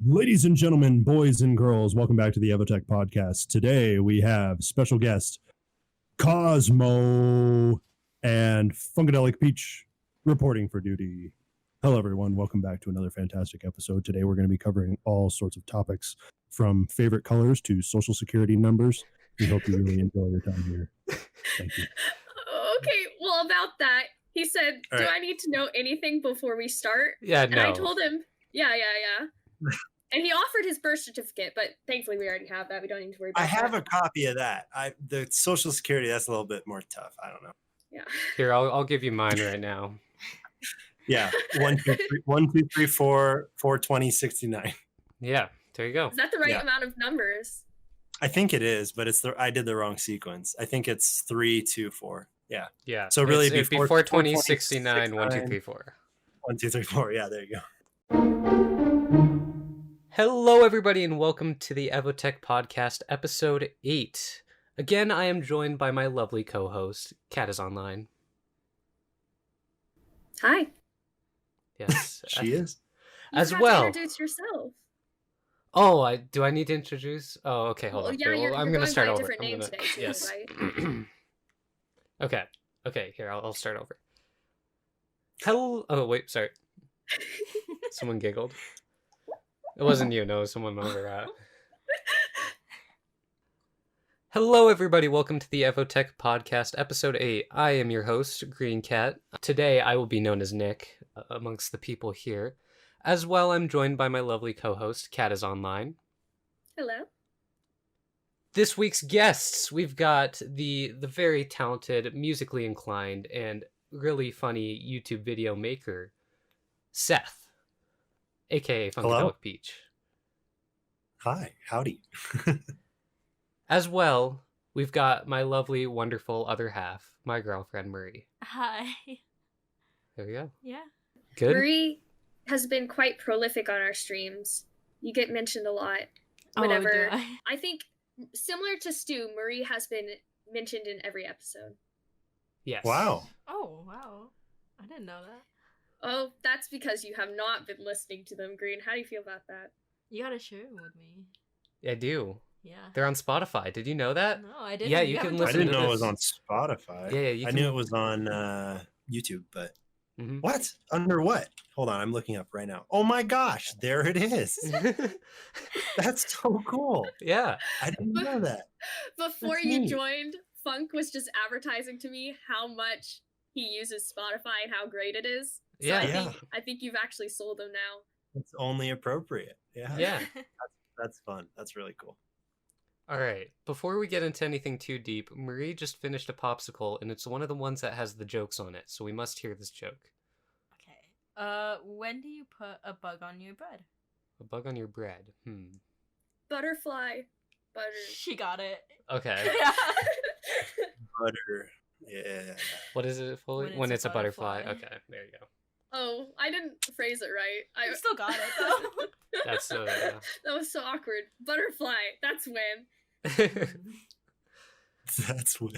Ladies and gentlemen, boys and girls, welcome back to the EvoTech Podcast. Today we have special guest Cosmo and FunkadelicPeach reporting for duty. Hello, everyone. Welcome back to another fantastic episode. Today we're going to be covering all sorts of topics from favorite colors to social security numbers. We hope you really enjoy your time here. Thank you. Okay, well, about that, he said, do I need to know anything before we start? Yeah, and I told him, yeah. And he offered his birth certificate, but thankfully we already have that. We don't need to worry about that. I have a copy of that. The Social Security, that's a little bit more tough. I don't know. Yeah. Here, I'll give you mine right now. Yeah. 1, 2, 3, 4, 420, 69. Yeah, there you go. Is that the right amount of numbers? I think it is, but I did the wrong sequence. I think it's 3, 2, 4. Yeah. Yeah. So really it'd be 420, 69, 1, 2, 3, 4. 1, 2, 3, 4. Yeah, there you go. Hello, everybody, and welcome to the EvoTech Podcast, Episode 8. Again, I am joined by my lovely co-host, Catisonline. Hi. Yes. She is. As You well. have to introduce yourself. Oh, do I need to introduce? Oh, okay, hold on. Yeah, Okay, you're I'm going to start over. different name today, too, yes. right? Okay, here, I'll start over. Hello. Oh, wait, sorry. Someone giggled. It wasn't you, no, someone over. Hello, everybody. Welcome to the EvoTech Podcast, Episode 8. I am your host, Green Cat. Today, I will be known as Nick amongst the people here. As well, I'm joined by my lovely co-host, Catisonline. Hello. This week's guests, we've got the very talented, musically inclined, and really funny YouTube video maker, Seth, aka FunkadelicPeach. Hi, howdy. As well, we've got my lovely, wonderful other half, my girlfriend, Marie. Hi. There we go. Yeah. Good? Marie has been quite prolific on our streams. You get mentioned a lot. Whenever. Oh, do I? I think, similar to Stu, Marie has been mentioned in every episode. Yes. Wow. Oh, wow. I didn't know that. Oh, that's because you have not been listening to them, Green. How do you feel about that? You gotta share it with me. I do. Yeah. They're on Spotify. Did you know that? No, I didn't. Yeah, you can haven't listen I didn't to know it this. was on Spotify. Yeah, I knew it was on YouTube, but Mhm. what? Under what? Hold on, I'm looking up right now. Oh my gosh, there it is. That's so cool. Yeah. I didn't know that. Before That's you neat. joined, Funk was just advertising to me how much he uses Spotify and how great it is. So Yeah. I think you've actually sold him now. It's only appropriate. Yeah. Yeah. That's fun. That's really cool. All right. Before we get into anything too deep, Marie just finished a popsicle, and it's one of the ones that has the jokes on it, so we must hear this joke. Okay. When do you put a bug on your bread? A bug on your bread. Butterfly. Butter. She got it. Okay. Yeah. Butter. Yeah. What is it fully? When When it's it's a a butterfly. butterfly. Okay, there you go. Oh, I didn't phrase it right. I still got it, though. That's That was so awkward. Butterfly. That's when. That's what.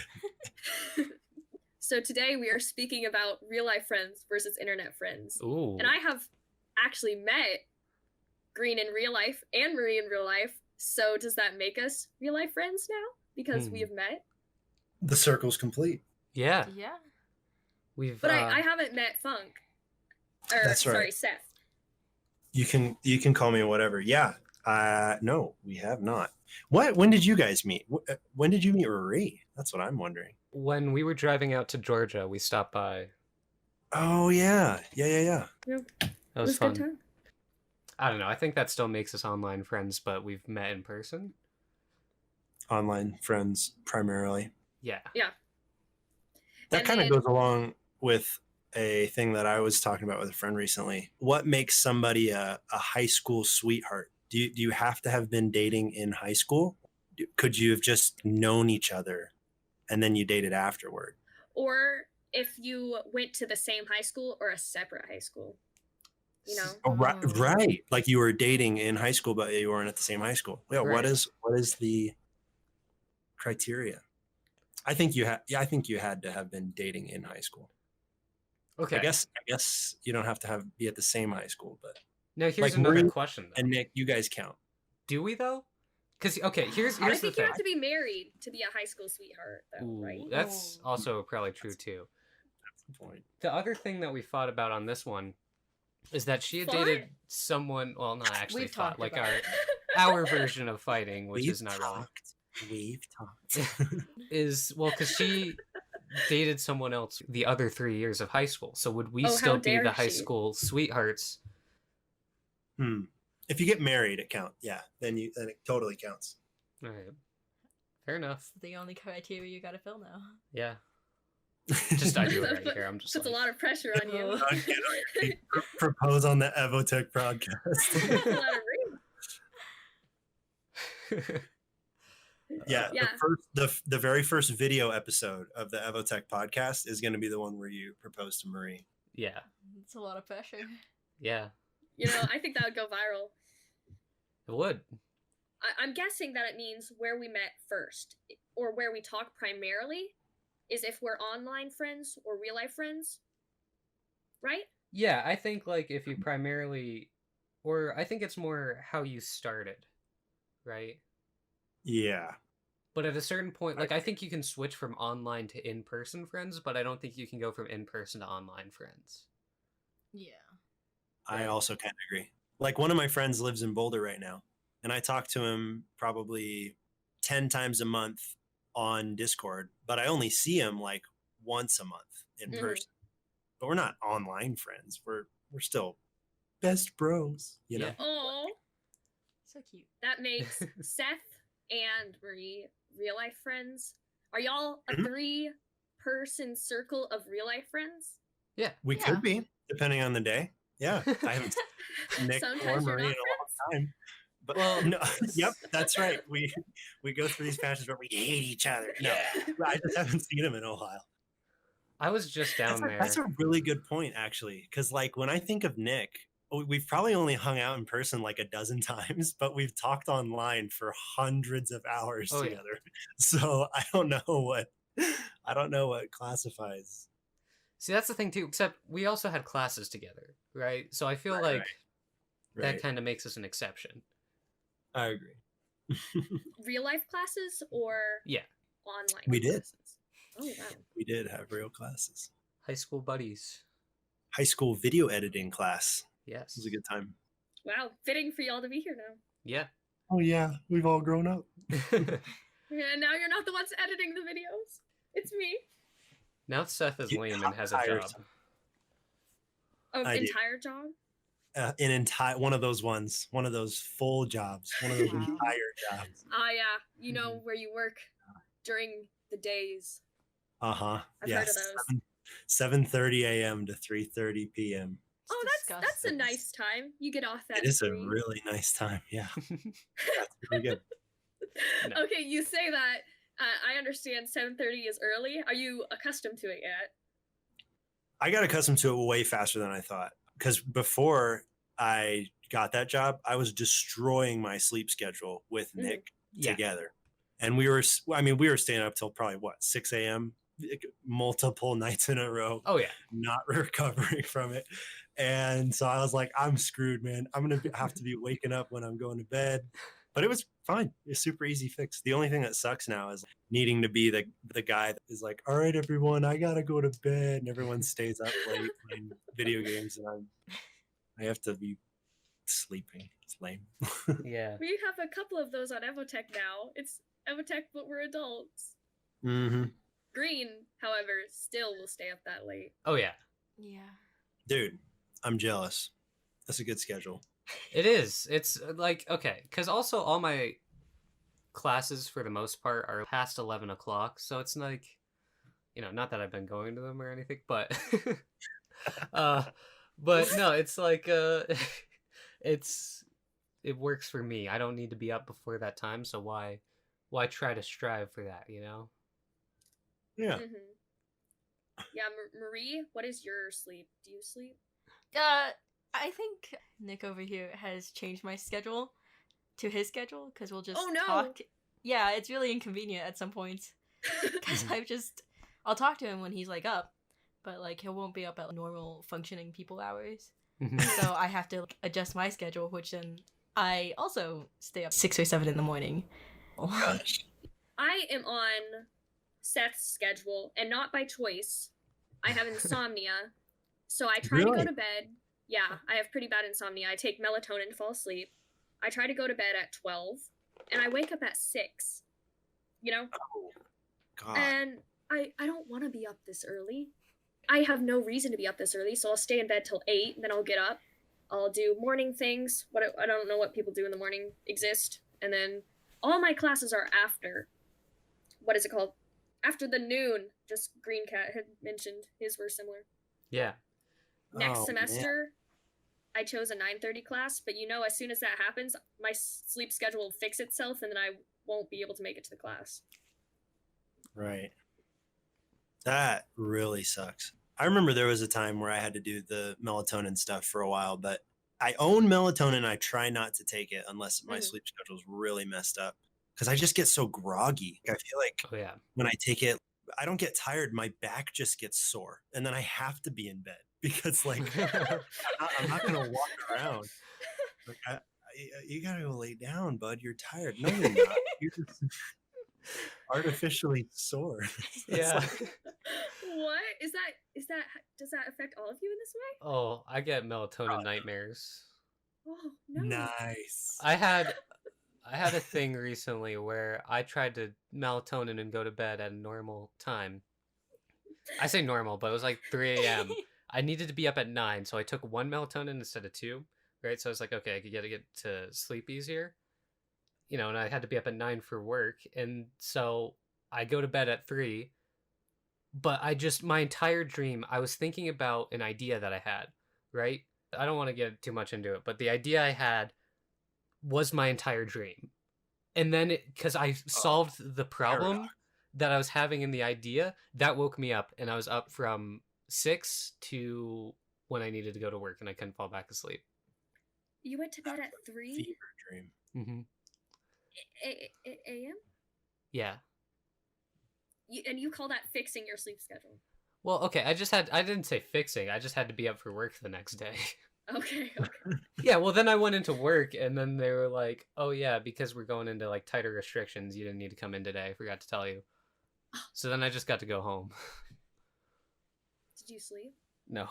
So today we are speaking about real life friends versus internet friends. Ooh. And I have actually met Green in real life and Marie in real life. So does that make us real life friends now? Because we have met? The circle's complete. Yeah. Yeah. We've. But I haven't met Funk. Or, That's right. sorry, Seth. You can call me whatever. Yeah. No, we have not. What? When did you guys meet? When did you meet Marie? That's what I'm wondering. When we were driving out to Georgia, we stopped by. Oh yeah. Yeah. Yep. That It was a fun. good time. I don't know. I think that still makes us online friends, but we've met in person. Online friends primarily. Yeah. That And kind of then- goes along with a thing that I was talking about with a friend recently. What makes somebody a high school sweetheart? Do you have to have been dating in high school? Could you have just known each other and then you dated afterward? Or if you went to the same high school or a separate high school. You know? Oh, right. Like you were dating in high school, but you weren't at the same high school. Yeah. Right. What is the criteria? I think you had to have been dating in high school. Okay. I guess you don't have to be at the same high school, but Now, here's Like, another Marie question, though. And Nick, you guys count. Do we, though? Because, okay, here's I the think thing. you have to be married to be a high school sweetheart, though, Ooh, right? that's also probably true, too. That's the point. The other thing that we thought about on this one is that she had Fought? dated someone, well, not actually We've fought, talked like about our version of fighting, which We've is not really. We've talked. Is, well, because she dated someone else the other 3 years of high school. So would we Oh, how still be dare the high she. school sweethearts? If you get married, it counts. Yeah, then it totally counts. All right. Fair enough. The only criteria you gotta fill now. Yeah. Just I do it right here. I'm just Puts like, a lot of pressure on you. Okay, propose on the EvoTech podcast. A lot of ring. Yeah, Yeah. The very first video episode of the EvoTech podcast is going to be the one where you propose to Marie. yeah. It's a lot of pressure. Yeah. You know, I think that would go viral. It would. I'm guessing that it means where we met first, or where we talk primarily, is if we're online friends or real life friends, right? Yeah, I think like if you primarily, or I think it's more how you started, right? Yeah. But at a certain point, like I think you can switch from online to in-person friends, but I don't think you can go from in-person to online friends. Yeah. I also kind of agree. Like one of my friends lives in Boulder right now, and I talk to him probably 10 times a month on Discord, but I only see him like once a month in Mhm. person. But we're not online friends. We're still best bros, you know. Yeah. Oh, So cute. that makes Seth and Marie real life friends. Are y'all a Mhm. 3-person circle of real life friends? Yeah. We Yeah. could be, depending on the day. Yeah. I haven't seen Nick or Sometimes you're Marie in not a long time. But Well- no, yep, that's right. We go through these patches where we hate each other. No, I just haven't seen him in a while. I was just down there. That's a really good point, actually. Because like when I think of Nick, we've probably only hung out in person like a dozen times, but we've talked online for hundreds of hours Oh, yeah. together. So I don't know what classifies. See, that's the thing too, except we also had classes together, right? So I feel Right, like right. that Right. kind of makes us an exception. I agree. Real life classes or Yeah. online We did. classes? Oh, wow. We did have real classes. High school buddies. High school video editing class. Yes. It was a good time. Wow, fitting for y'all to be here now. Yeah. Oh yeah, we've all grown up. Yeah, now you're not the ones editing the videos. It's me. Now Seth is You lame and has a hire job. some- Oh, I do. entire job? An entire one of those ones, one of those full jobs, one of those Wow. entire jobs. Ah, yeah. You know Mm-hmm. where you work during the days. Uh-huh. I've Yeah. heard of those. 7:30 a.m. to 3:30 p.m. Oh, that's a disgusting. nice time. You get off at It is a 3. really nice time. Yeah. That's really good. No. Okay, you say that. I understand 7:30 is early. Are you accustomed to it yet? I got accustomed to it way faster than I thought. Because before I got that job, I was destroying my sleep schedule with Mhm. Nick Yeah. together. And we were staying up till probably 6 a.m. multiple nights in a row, Oh yeah. not recovering from it. And so I was like, I'm screwed, man. I'm going to have to be waking up when I'm going to bed. But it was fine. It's super easy fix. The only thing that sucks now is needing to be the guy that is like, all right, everyone, I got to go to bed. And everyone stays up late playing video games. And I have to be sleeping. It's lame. Yeah. We have a couple of those on EvoTech now. It's EvoTech, but we're adults. Mm-hmm. Green, however, still will stay up that late. Oh yeah. Yeah. Dude, I'm jealous. That's a good schedule. It is. It's like, okay, because also all my classes for the most part are past 11 o'clock, so it's like, not that I've been going to them or anything, but but no, it's like it works for me. I don't need to be up before that time, so why try to strive for that, Yeah. Mm-hmm. Yeah, Marie, what is your sleep? Do you sleep? I think Nick over here has changed my schedule to his schedule because we'll just Oh, no. talk. Yeah, it's really inconvenient at some points because I'll talk to him when he's like up, but like he won't be up at normal functioning people hours. Mhm. So I have to adjust my schedule, which then I also stay up 6 or 7 in the morning. Gosh. I am on Seth's schedule, and not by choice. I have insomnia, so I try to Really? go to bed. Yeah, I have pretty bad insomnia. I take melatonin to fall asleep. I try to go to bed at 12, and I wake up at 6. You know? Oh, God. And I don't want to be up this early. I have no reason to be up this early, so I'll stay in bed till 8, and then I'll get up. I'll do morning things. I don't know what people do in the morning exist. And then all my classes are after. What is it called? After the noon. Just Greencat had mentioned his were similar. Yeah. Next Oh, man. semester, I chose a 9:30 class, but as soon as that happens, my sleep schedule will fix itself, and then I won't be able to make it to the class. Right. That really sucks. I remember there was a time where I had to do the melatonin stuff for a while, but I own melatonin. I try not to take it unless my sleep schedule is really messed up because I just get so groggy. I feel like Oh yeah. when I take it, I don't get tired. My back just gets sore, and then I have to be in bed because, like, I'm not gonna walk around. Like, you gotta go lay down, bud. You're tired. No, you're not. You're just artificially sore. It's Yeah. like- What is that? Does that affect all of you in this way? Oh, I get melatonin nightmares. Oh no! nice. I had a thing recently where I tried to melatonin and go to bed at a normal time. I say normal, but it was like 3 a.m. I needed to be up at 9, so I took 1 melatonin instead of 2. Right, so I was like, okay, I could get to sleep easier. And I had to be up at 9 for work, and so I go to bed at 3. But my entire dream, I was thinking about an idea that I had, right? I don't want to get too much into it, but the idea I had was my entire dream. And then, because I solved the problem paradox. that I was having in the idea, that woke me up, and I was up from 6 to when I needed to go to work, and I couldn't fall back asleep. You went to bed at 3 Fever dream. Mm-hmm. a.m. Yeah. And you call that fixing your sleep schedule? Well, okay, I didn't say fixing, I just had to be up for work the next day. Okay. Yeah, well, then I went into work, and then they were like, oh yeah, because we're going into like tighter restrictions, you didn't need to come in today, I forgot to tell you. So then I just got to go home. Did you sleep? No.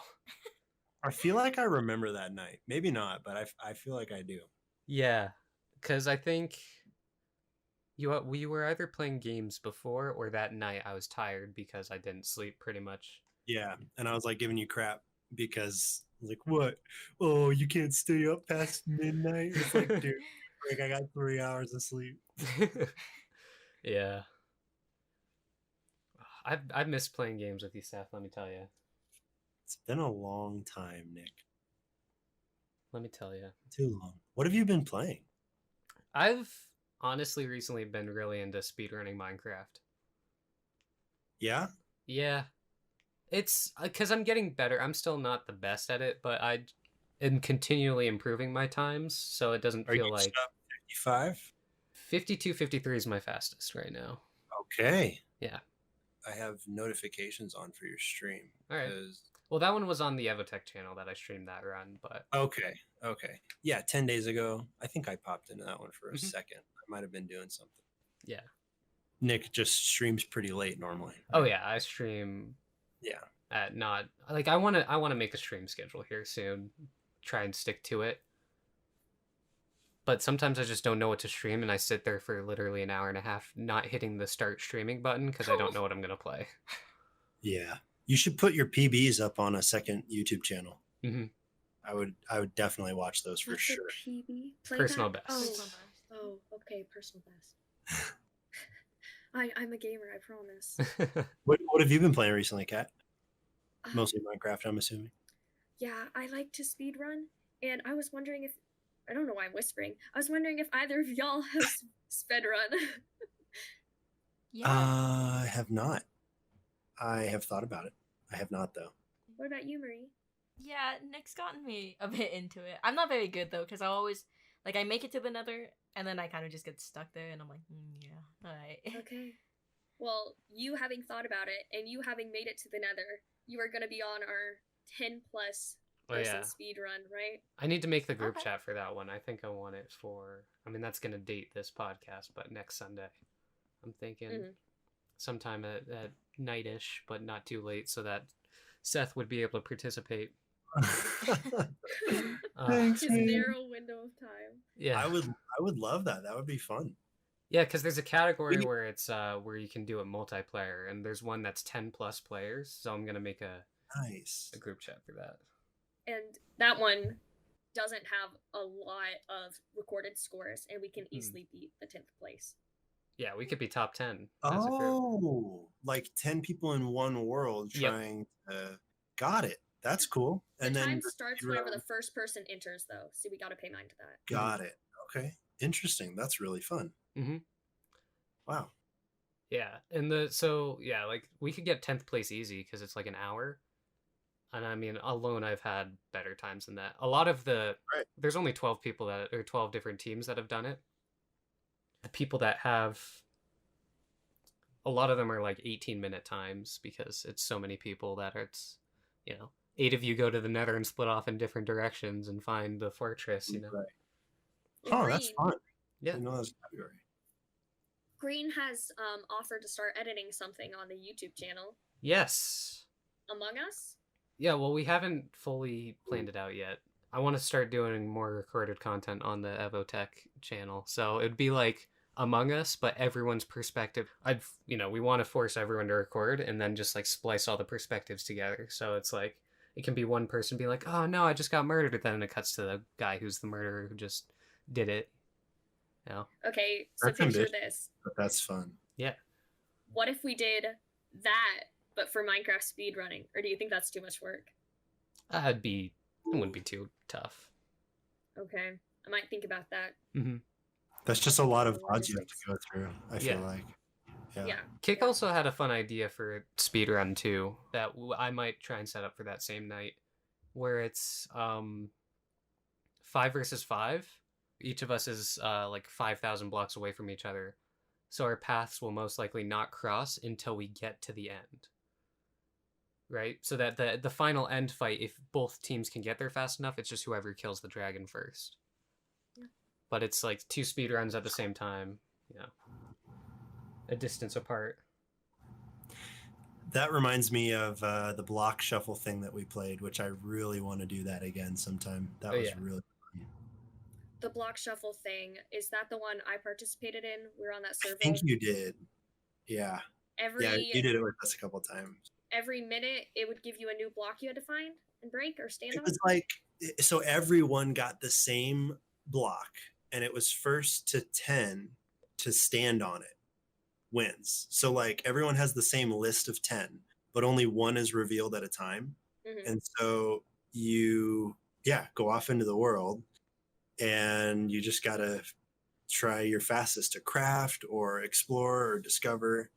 I feel like I remember that night. Maybe not, but I feel like I do. Yeah, because I think we were either playing games before, or that night I was tired because I didn't sleep pretty much. Yeah, and I was like giving you crap because like, what? Oh, you can't stay up past midnight? It's like, dude, like I got 3 hours of sleep. Yeah. I've missed playing games with you, Seth, let me tell you. It's been a long time, Nick. Let me tell you. Too long. What have you been playing? I've honestly recently been really into speedrunning Minecraft. Yeah? Yeah. It's because I'm getting better. I'm still not the best at it, but I am continually improving my times, so it doesn't Are feel you like... sub 55? 52, 53 is my fastest right now. Okay. Yeah. I have notifications on for your stream. All right. 'cause- Well, that one was on the EvoTech channel that I streamed that run, but... Okay. Yeah, 10 days ago, I think I popped into that one for a Mhm. second. I might have been doing something. Yeah. Nick just streams pretty late normally. Oh, yeah, I stream Yeah. at not... Like, I want to make a stream schedule here soon. Try and stick to it. But sometimes I just don't know what to stream, and I sit there for literally an hour and a half not hitting the start streaming button because I don't know what I'm going to play. Yeah. You should put your PBs up on a second YouTube channel. Mm-hmm. I would definitely watch those for What's sure. a PB? Personal Playback? best. Oh, okay, personal best. I'm a gamer, I promise. What have you been playing recently, Kat? Mostly Minecraft, I'm assuming. Yeah, I like to speedrun, and I was wondering if... I don't know why I'm whispering. I was wondering if either of y'all have sped run. Yeah. I have not. I have thought about it. I have not, though. What about you, Marie? Yeah, Nick's gotten me a bit into it. I'm not very good though, because I always I make it to the Nether, and then I kind of just get stuck there, and I'm like, yeah, all right. Okay. Well, you having thought about it, and you having made it to the Nether, you are going to be on our 10 plus Oh, person yeah. speed run, right? I need to make the group Okay. chat for that one. I think I want it for, I mean, that's going to date this podcast, but next Sunday. I'm thinking Mhm. sometime at nightish, but not too late, so that Seth would be able to participate. Thanks, His man. narrow window of time. Yeah. I would love that. That would be fun. Yeah, because there's a category We- where it's where you can do it multiplayer, and there's one that's 10 plus players. So I'm gonna make a Nice. group chat for that. And that one doesn't have a lot of recorded scores, and we can easily beat the 10th place. Yeah, we could be top 10 as a group. Oh, like 10 people in one world Yep. trying to. Got it. That's cool. The And then time starts whenever the speedrun- first person enters, though, so we got to pay mind to that. Got it. Okay. Interesting. That's really fun. Mhm. Wow. Yeah, like we could get 10th place easy because it's like an hour. And I mean, alone I've had better times than that. A lot of Right. there's only 12 people that, or 12 different teams that have done it. The people that have, a lot of them are like 18-minute times because it's so many people that it's, 8 of you go to the nether and split off in different directions and find the fortress, Right. And Oh, that's fun. Yeah. I know that's a category. Green has offered to start editing something on the YouTube channel, Yes. Among Us. Yeah, well, we haven't fully planned it out yet. I want to start doing more recorded content on the EvoTech channel. So it'd be like Among Us, but everyone's perspective. We want to force everyone to record and then just like splice all the perspectives together. So it's like, it can be one person be like, oh no, I just got murdered. And then it cuts to the guy who's the murderer who just did it. Okay, so That's picture ambitious. this. But that's fun. Yeah. What if we did that, but for Minecraft speedrunning? Or do you think that's too much work? It wouldn't be too tough. Okay, I might think about that. That's just a lot of odds you have to go through, I feel Yeah. like. Yeah. Kick also had a fun idea for speedrun too that I might try and set up for that same night, where it's 5 versus 5. Each of us is like 5,000 blocks away from each other, so our paths will most likely not cross until we get to the end. Right, so that the final end fight, if both teams can get there fast enough, it's just whoever kills the dragon first. Yeah. But it's like 2 speedruns at the same time, a distance apart. That reminds me of the block shuffle thing that we played, which I really want to do that again sometime. That Oh, was yeah. really The block shuffle thing, is that the one I participated in? We're on that I server. think you did. Yeah. every Yeah, you did it with us a couple times. every minute it would give you a new block you had to find and break or stand It on. was like, so everyone got the same block, and it was first to 10 to stand on it wins. So like everyone has the same list of 10, but only one is revealed at a time. Mhm. And so you, go off into the world, and you just got to try your fastest to craft or explore or discover,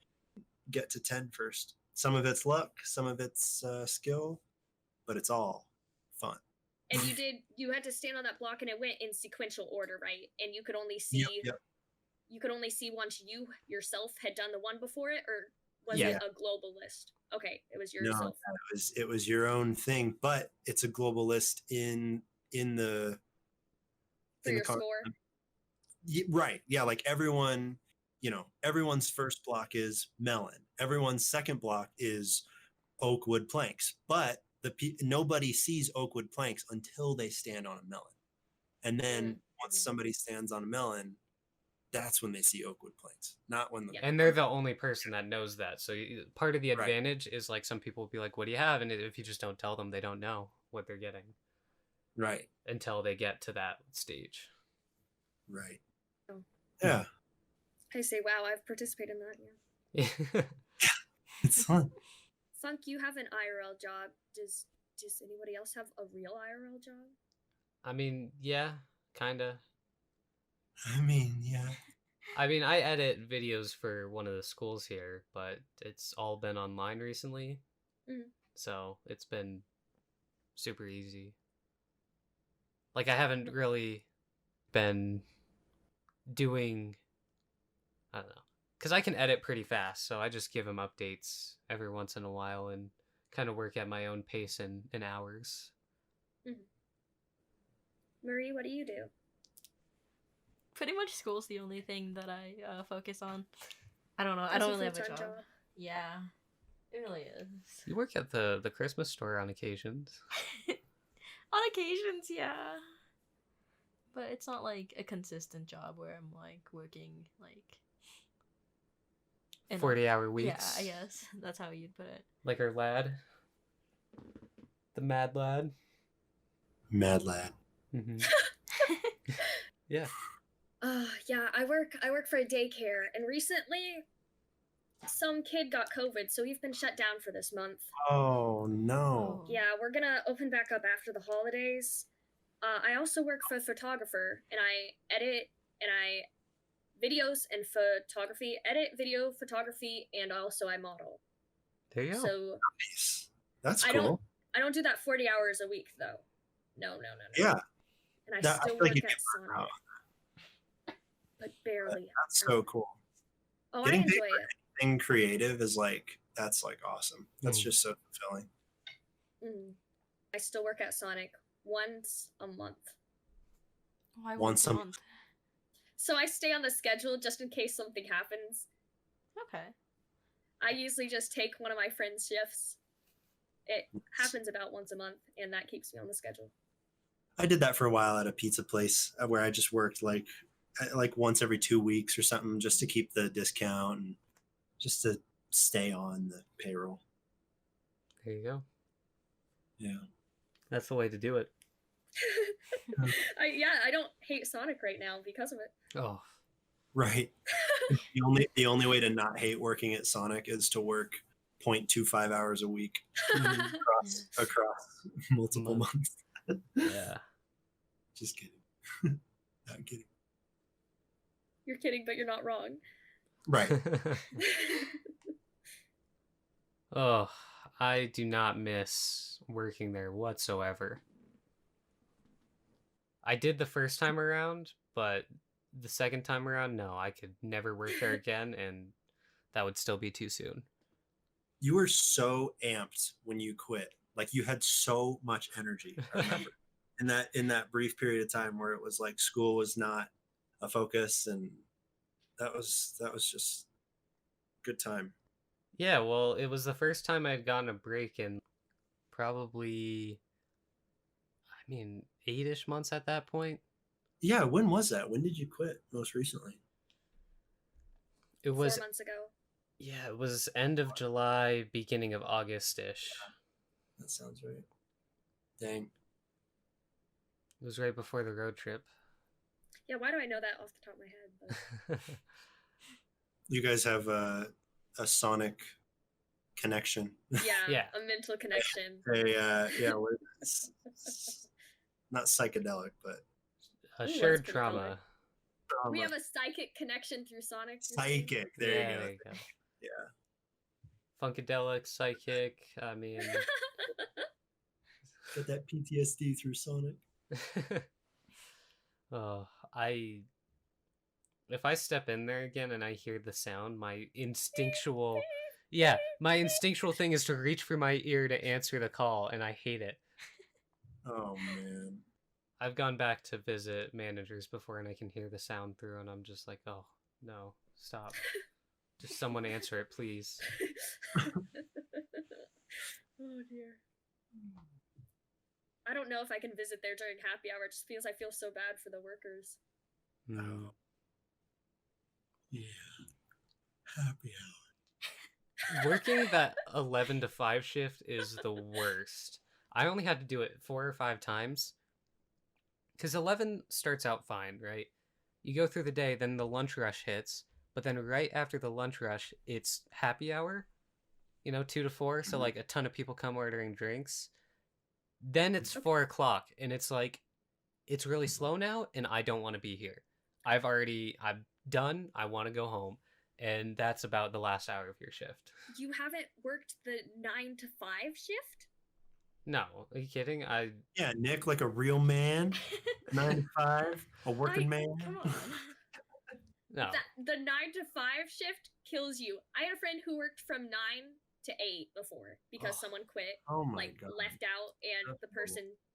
get to 10 first. Some of it's luck, some of it's skill, but it's all fun. And you had to stand on that block and it went in sequential order, right? And you could only see Yep. you could only see once you yourself had done the one before it, or was Yeah. it a global list? Okay, it was No, yourself. it was your own thing, but it's a global list in the For in your the con- score. Right. Yeah, like everyone, everyone's first block is melon. Everyone's second block is oak wood planks. But nobody sees oak wood planks until they stand on a melon. And then once somebody stands on a melon, that's when they see oak wood planks. Not when the And they're the only person that knows that. So part of the Right. advantage is like some people will be like, what do you have? And if you just don't tell them, they don't know what they're getting Right. until they get to that stage. Right. Oh. Yeah. I say, wow, I've participated in that. Yeah. It's fun. Funk, you have an IRL job. Does anybody else have a real IRL job? I mean, yeah, kind of. I mean, yeah. I mean, I edit videos for one of the schools here, but it's all been online recently. Mhm. So it's been super easy. Like, I haven't really been doing, I don't know, because I can edit pretty fast, so I just give them updates every once in a while and kind of work at my own pace in hours. Marie, what do you do? Pretty much school's the only thing that I focus on. I don't know. I That's don't really have a full-time job. Yeah, it really is. You work at the Christmas store on occasions. On occasions, yeah. But it's not like a consistent job where I'm like working like 40-hour weeks. Yeah, I guess that's how you'd put it. Like our lad, the mad lad. Mad lad. Mm-hmm. Yeah. Yeah, I work for a daycare, and recently some kid got COVID, so we've been shut down for this month. Oh no. Yeah, we're gonna open back up after the holidays. I also work for a photographer, and I edit and I videos and photography, edit video, photography, and also I model. There you go. So Nice. That's I cool. I don't do that 40 hours a week though. No. Yeah. And I That- I still feel like work you at get Sonic, out. but barely. That's so cool. Oh, I Getting paid enjoy it. Being creative is like, that's like awesome. That's Mm. just so fulfilling. I still work at Sonic once a month. Why Once a month? So I stay on the schedule just in case something happens. Okay. I usually just take one of my friends' shifts. It happens about once a month, and that keeps me on the schedule. I did that for a while at a pizza place where I just worked like once every 2 weeks or something just to keep the discount and just to stay on the payroll. There you go. Yeah. That's the way to do it. I don't hate Sonic right now because of it. Oh, Right. The only way to not hate working at Sonic is to work 0.25 hours a week across multiple months. yeah. Just kidding. Not kidding. You're kidding, but you're not wrong. Right. Oh, I do not miss working there whatsoever. I did the first time around, but the second time around, no, I could never work there again, and that would still be too soon. You were so amped when you quit. Like you had so much energy. I remember in that brief period of time where it was like school was not a focus, and that was just good time. Yeah, well, it was the first time I'd gotten a break in probably, 8-ish months at that point. Yeah, when was that? When did you quit most recently? It was 4 months ago. Yeah, it was end of July, beginning of August-ish. That sounds right. Dang. It was right before the road trip. Yeah, why do I know that off the top of my head? But... You guys have a Sonic connection. Yeah. A mental connection. Not psychedelic, but A Ooh, shared that's pretty trauma. We have a psychic connection through Sonic. Psychic. There you go. Yeah. Funkadelic, psychic. Get that PTSD through Sonic. Oh, if I step in there again and I hear the sound, my instinctual thing is to reach for my ear to answer the call, and I hate it. Oh man. I've gone back to visit managers before and I can hear the sound through and I'm just like, oh no, stop. Just someone answer it, please. Oh dear. I don't know if I can visit there during happy hour just because I feel so bad for the workers. No. Yeah. Happy hour. Working that 11 to 5 shift is the worst. I only had to do it 4 or 5 times. Because 11 starts out fine, right? You go through the day, then the lunch rush hits. But then right after the lunch rush, it's happy hour. 2 to 4. So like a ton of people come ordering drinks. Then it's 4 o'clock. And it's like, it's really slow now. And I don't want to be here. I'm done. I want to go home. And that's about the last hour of your shift. You haven't worked the 9 to 5 shift? No, are you kidding? Yeah, Nick, like a real man, 9 to 5, a working man. Come on. No. The 9 to 5 shift kills you. I had a friend who worked from 9 to 8 before because someone quit, Oh my god. left out, and That's the person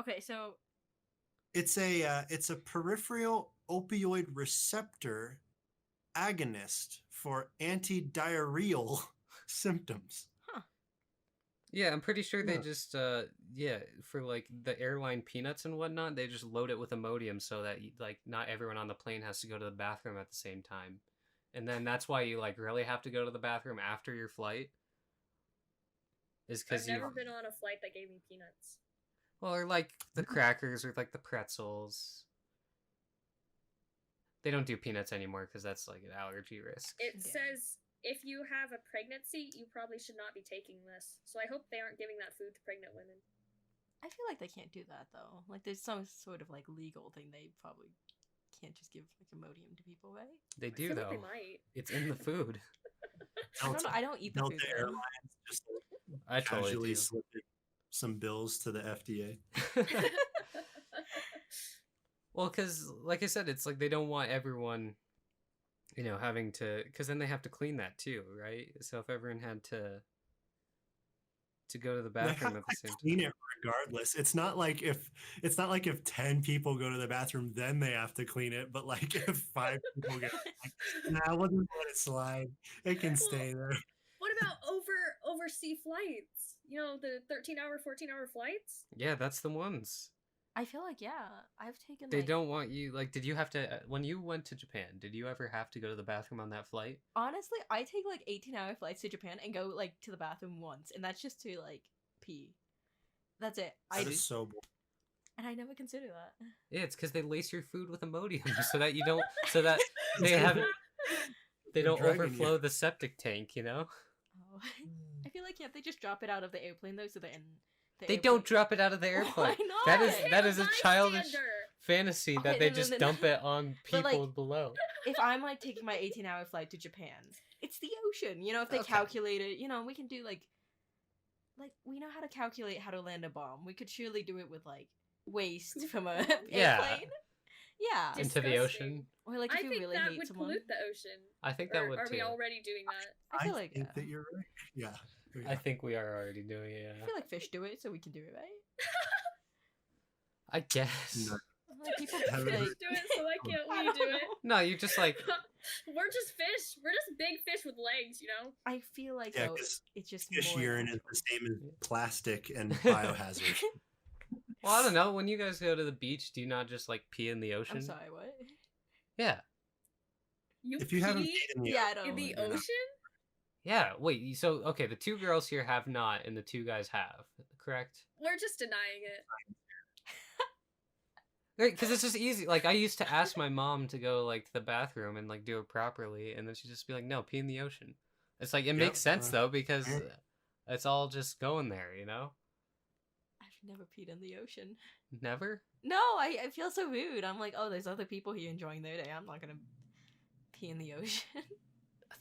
Okay, so It's a peripheral opioid receptor agonist for anti-diarrheal symptoms. Yeah, I'm pretty sure they Yeah. just for like the airline peanuts and whatnot, they just load it with Imodium so that like not everyone on the plane has to go to the bathroom at the same time. And then that's why you like really have to go to the bathroom after your flight. Is I've because never been on a flight that gave me peanuts. well, or like the crackers or like the pretzels. They don't do peanuts anymore because that's like an allergy risk. It Yeah. says if you have a pregnancy, you probably should not be taking this. So I hope they aren't giving that food to pregnant women. I feel like they can't do that though. Like there's some sort of like legal thing they probably can't just give like Imodium to people, right? They I do feel though. like they might. It's in the food. I don't know. I don't eat the Delta food though. Airlines just I totally casually do. slipped some bills to the FDA. Well, because like I said, it's like they don't want everyone, having to, because then they have to clean that too, right? So if everyone had to go to the They have bathroom to at the same clean time. it regardless. It's not like if 10 people go to the bathroom, then they have to clean it. But like if 5 people get, nah, we'll just let it slide. It can stay there. What about overseas flights? You know, the 13-hour, 14-hour flights? Yeah, that's the ones. I feel like I've taken They like, don't want you, like, did you have to, when you went to Japan, did you ever have to go to the bathroom on that flight? honestly, I take like 18-hour flights to Japan and go like to the bathroom once, and that's just to like pee. That's it. That is so boring. And I never consider that. Yeah, it's because they lace your food with Imodium so that you don't, so that they don't They're dragging overflow you. the septic tank, Oh. I feel like they just drop it out of the airplane though, so they're in the They airplane. don't drop it out of the airplane. Why not? That is a childish Bystander! fantasy Okay, that they no, just no. dump it on But, people like- below. If I'm like taking my 18-hour flight to Japan, it's the ocean. You know, if they Okay. calculate it, we can do like we know how to calculate how to land a bomb. We could surely do it with like waste from a Yeah. airplane. Yeah. Just- Into the Disgusting. ocean. Or like if I you think really that hate would someone. pollute the ocean. I think that Or would are too. we already doing that? I feel like think that you're right. Yeah. I think we are already doing it. I Yeah. feel like fish do it, so we can do it, right? I guess. No. Like people Have like, it- Just do it, so why can't I we don't do it? know. No, you just like We're just fish. We're just big fish with legs, you know? I feel like Yeah, though, 'cause it's just fish more urine is natural. the same as plastic and biohazard. well, I don't know. When you guys go to the beach, do you not just like pee in the ocean? I'm sorry, what? Yeah. You If you haven't pee peed in the Yeah, I don't in the wanna do that. ocean? Yeah. Wait. So okay, the 2 girls here have not, and the 2 guys have. Correct. We're just denying it. Because it's just easy. Like I used to ask my mom to go like to the bathroom and like do it properly, and then she'd just be like, "No, pee in the ocean." It's like it makes sense though because it's all just going there, you know. I've never peed in the ocean. Never. No, I feel so rude. I'm like, oh, there's other people here enjoying their day. I'm not gonna pee in the ocean.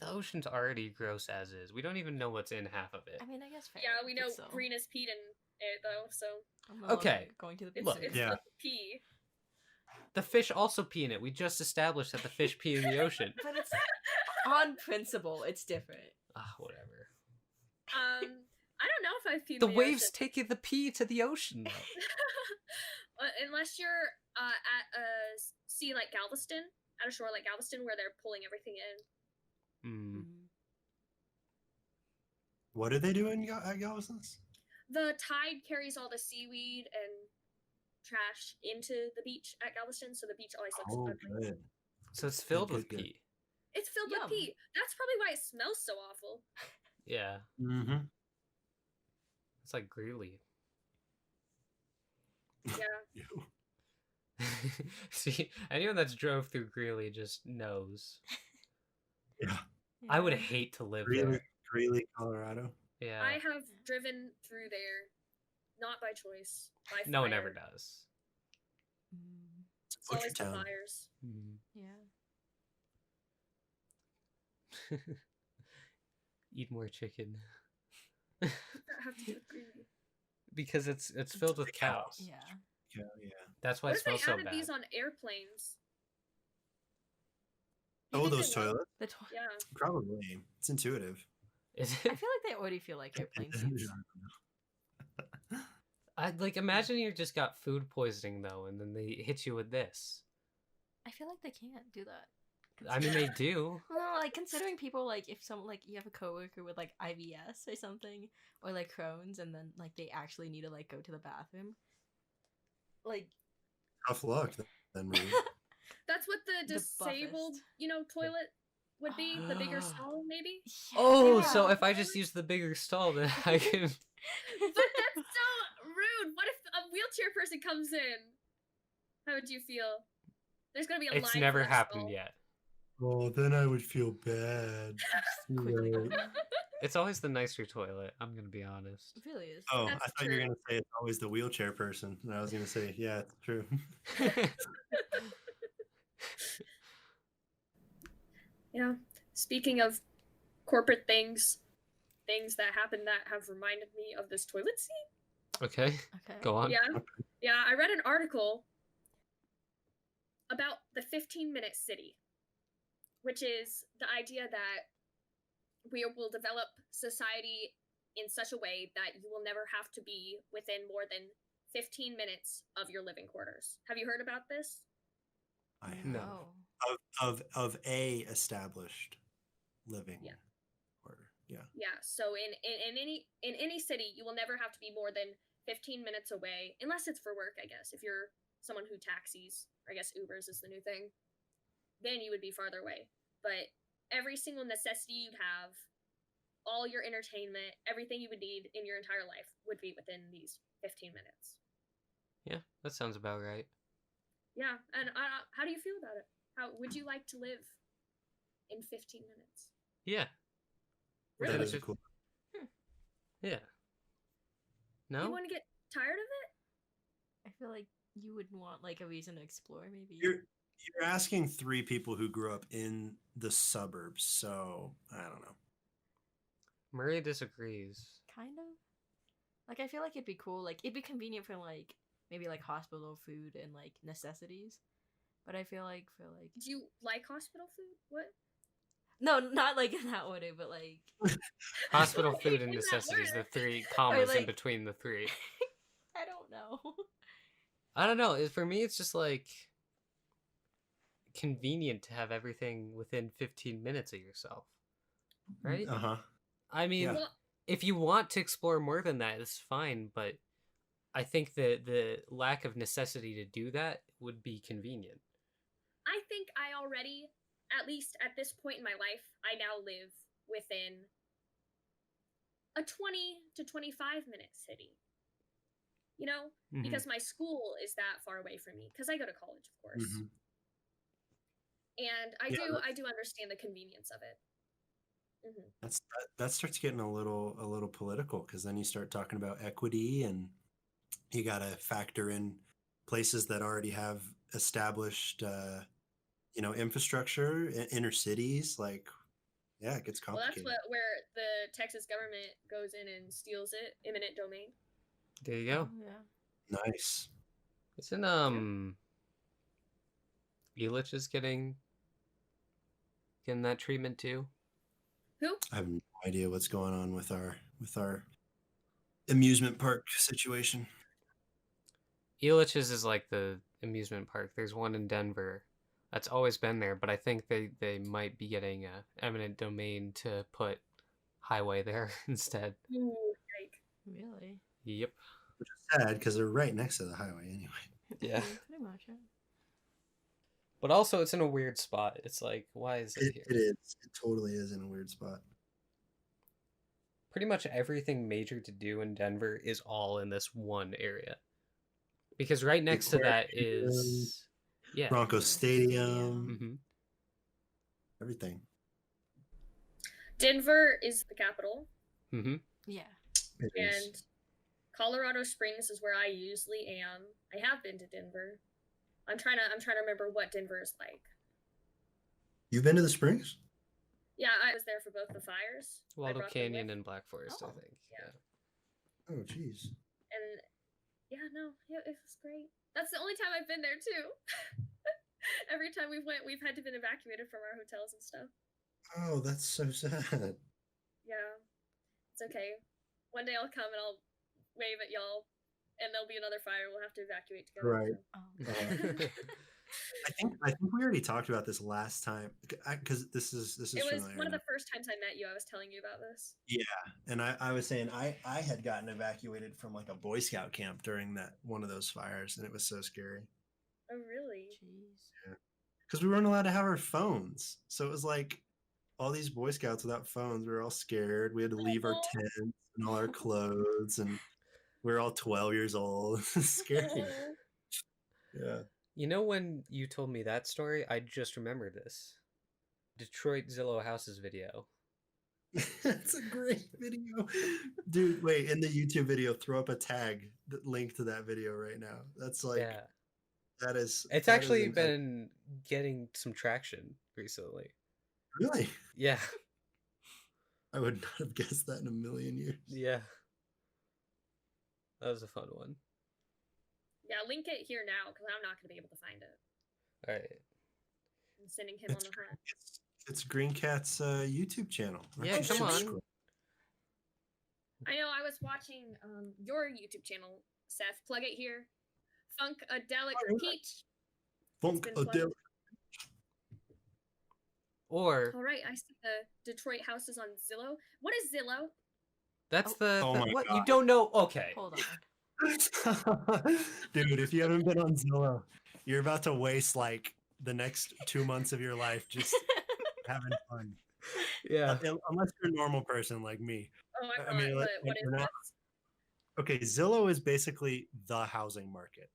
The ocean's already gross as is. We don't even know what's in half of it. I mean, I guess fair. Yeah, we know but still. green is peed in it, though, so I'm no Okay. longer going to the it's, beach. Look, it's Yeah. the pee. The fish also pee in it. We just established that the fish pee in the ocean. But it's on principle. It's different. Ah, whatever. I don't know if I've peed The in the waves ocean. take the pee to the ocean, though. Unless you're at a sea like Galveston, at a shore like Galveston, where they're pulling everything in. Hmm. What are they doing at Galveston's? The tide carries all the seaweed and trash into the beach at Galveston, so the beach always looks Oh, ugly. good. So it's filled Good, with good. pee. It's filled Yum. with pee. That's probably why it smells so awful. Yeah. Mm-hmm. It's like Greeley. Yeah. See, anyone that's drove through Greeley just knows. Yeah. I would hate to live Greeley, there. Greeley, Colorado. Yeah. I have driven through there, not by choice. By No one fire. ever does. Mm, It's It's always Butcher the Town. fires. Hmm. yeah. Eat more chicken. What does that have to do with Greeley? Because it's filled with the cows. cows. Yeah. Yeah. That's why What it if they smells so added bad. these on airplanes? You Oh, think those they would? toilets? The to- Yeah. Probably. It's intuitive. Is I it? feel like they already feel like airplane seats. I like imagine you just got food poisoning though, and then they hit you with this. I feel like they can't do that. I mean, they do. Well, like considering people like if someone like you have a coworker with like IBS or something or like Crohn's and then like they actually need to like go to the bathroom. Like Tough luck, then, Marie. That's what the The disabled, buffest. toilet would be. The bigger stall, maybe. Oh, Yeah. so if I just use the bigger stall, then I can. But that's so rude. What if a wheelchair person comes in? How would you feel? There's gonna be a line. It's for never that happened stall. yet. Oh, then I would feel bad. Quickly Right. go. It's always the nicer toilet. I'm gonna be honest. It really is. Oh, That's I thought you were true. gonna say it's always the wheelchair person, and I was gonna say, yeah, it's true. Yeah. Speaking of corporate things that happen that have reminded me of this toilet scene. Okay, Okay. go on. Yeah, I read an article about the 15-minute city, which is the idea that we will develop society in such a way that you will never have to be within more than 15 minutes of your living quarters. Have you heard about this? I have. No. Of a established living Yeah. order. Yeah. Yeah, so in any city, you will never have to be more than 15 minutes away, unless it's for work, I guess. If you're someone who taxis, or I guess Ubers is the new thing, then you would be farther away. But every single necessity you'd have, all your entertainment, everything you would need in your entire life would be within these 15 minutes. Yeah, that sounds about right. Yeah, and how do you feel about it? How would you like to live in 15 minutes? Yeah. Really? That is a cool. Yeah. You No? wouldn't get tired of it? I feel like you would want like a reason to explore maybe. You're asking three people who grew up in the suburbs, so I don't know. Murray disagrees. Kind of. Like I feel like it'd be cool. Like it'd be convenient for like maybe like hospital food and like necessities. But I feel like for like Do you like hospital food? What? no, not like in that order, but like Hospital food and In that necessities, the order. three commas in like- between the three. I don't know. I don't know. For me, it's just like convenient to have everything within 15 minutes of yourself. Right? Uh-huh. I mean, Yeah. Well, if you want to explore more than that, it's fine, but I think the lack of necessity to do that would be convenient. I think I already, at least at this point in my life, I now live within a 20 to 25 minute city. You know, Mhm. because my school is that far away from me because I go to college, of course. Mhm. And I Yeah, do understand the convenience of it. Hmm. That starts getting a little political, because then you start talking about equity, and you got to factor in places that already have established infrastructure, inner cities. Like, yeah, it gets Well, that's complicated. where the Texas government goes in and steals it, eminent domain. There you go. Yeah. Nice. Isn't Elitch is getting that treatment too? Who? I have no idea what's going on with our amusement park situation. Elitch's is like the amusement park. There's one in Denver that's always been there, but I think they might be getting a eminent domain to put highway there instead. Ooh, yike. Really? Yep. Which is sad, because they're right next to the highway anyway. Yeah. Pretty much. Yeah. But also, it's in a weird spot. It's like, why is it here? It is. It totally is in a weird spot. Pretty much everything major to do in Denver is all in this one area. Because right next to that is Broncos Stadium, Mhm. everything. Denver is the capital, Mhm. Yeah. It is. and Colorado Springs is where I usually am. I have been to Denver. I'm trying to remember what Denver is like. You've been to the Springs? Yeah, I was there for both the fires. I Waldo brought them Canyon with, and Black Forest, I Oh, think. yeah. Oh, jeez. and yeah, no, it was great. That's the only time I've been there too. Every time we've had to been evacuated from our hotels and stuff. Oh, that's so sad. Yeah, it's okay. One day I'll come and I'll wave at y'all and there'll be another fire. We'll have to evacuate together. Right. So. I think we already talked about this last time because this is It was familiar one of enough. the first times I met you. I was telling you about this. Yeah, and I was saying I had gotten evacuated from like a Boy Scout camp during one of those fires, and it was so scary. Oh, really? Jeez. Because we weren't allowed to have our phones, so it was like all these Boy Scouts without phones. We were all scared. We had to leave our tents and all our clothes, and we were all 12 years old. It's scary. Yeah. You know, when you told me that story, I just remembered this. Detroit Zillow houses video. It's a great video. Dude, wait, in the YouTube video, throw up a tag link to that video right now. That's like, Yeah. that is. It's that actually is been getting some traction recently. Really? Yeah. I would not have guessed that in a million years. Yeah. That was a fun one. Yeah, link it here now because I'm not going to be able to find it. All right. I'm sending him It's, on the hunt. it's Green Cat's YouTube channel. Why Yeah, don't you come on. subscribe? I know. I was watching your YouTube channel, Seth. Plug it here. FunkadelicPeach. Funkadelic. Or All right, I see the Detroit houses on Zillow. What is Zillow? that's Oh my what God. you don't know. Okay. Hold on. Dude, if you haven't been on Zillow, you're about to waste like the next 2 months of your life just having fun. Yeah. Unless you're a normal person like me. Oh, I'm I not. mean, But like, what is we're not- this? Okay, Zillow is basically the housing market.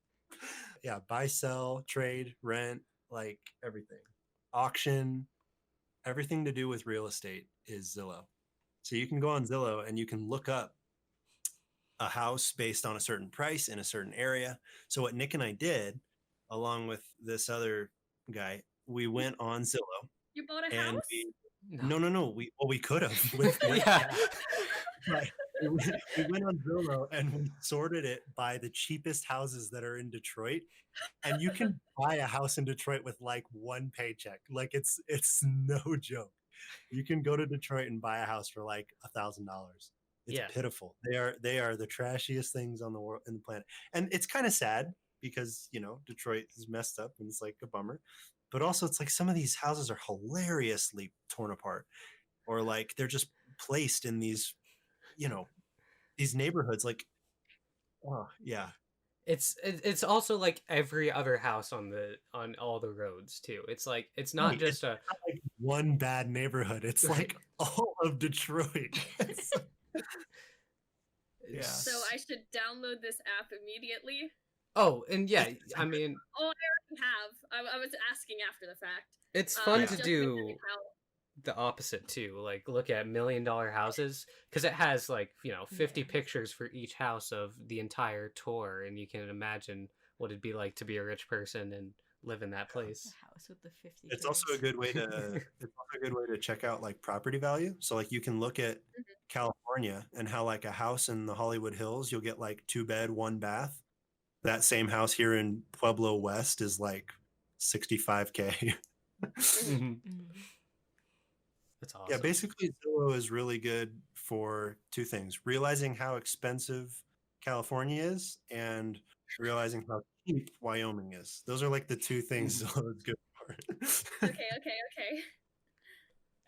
Yeah, buy, sell, trade, rent, like everything. Auction, everything to do with real estate is Zillow. So you can go on Zillow and you can look up a house based on a certain price in a certain area. So what Nick and I did, along with this other guy, we went on Zillow You bought a and house? no. We could have. Yeah. Right. We went on Zillow and we sorted it by the cheapest houses that are in Detroit. And you can buy a house in Detroit with like one paycheck. Like it's no joke. You can go to Detroit and buy a house for like $1,000. It's Yeah. pitiful. They are the trashiest things on the world in the planet. And it's kind of sad because, you know, Detroit is messed up and it's like a bummer. But also it's like some of these houses are hilariously torn apart, or like they're just placed in these, you know, these neighborhoods. Like, oh yeah, It's also like every other house on all the roads too. It's like it's not Right, just a not like one bad neighborhood. It's like all of Detroit. Yeah. So I should download this app immediately. Oh, and yeah, I mean, Oh, I already have. I was asking after the fact. it's fun to Just do figuring out. the opposite too. Like look at $1 million houses because it has like 50 Yeah. pictures for each house of the entire tour, and you can imagine what it'd be like to be a rich person and live in that place. The house with the 50. It's also a good way to check out like property value. So like you can look at California and how like a house in the Hollywood Hills, you'll get like 2-bed, 1-bath. That same house here in Pueblo West is like $65K. Mhm. Mm. That's awesome. Yeah, basically Zillow is really good for two things: realizing how expensive California is and realizing how cheap Wyoming is. Those are like the two things Zillow is good for. Okay.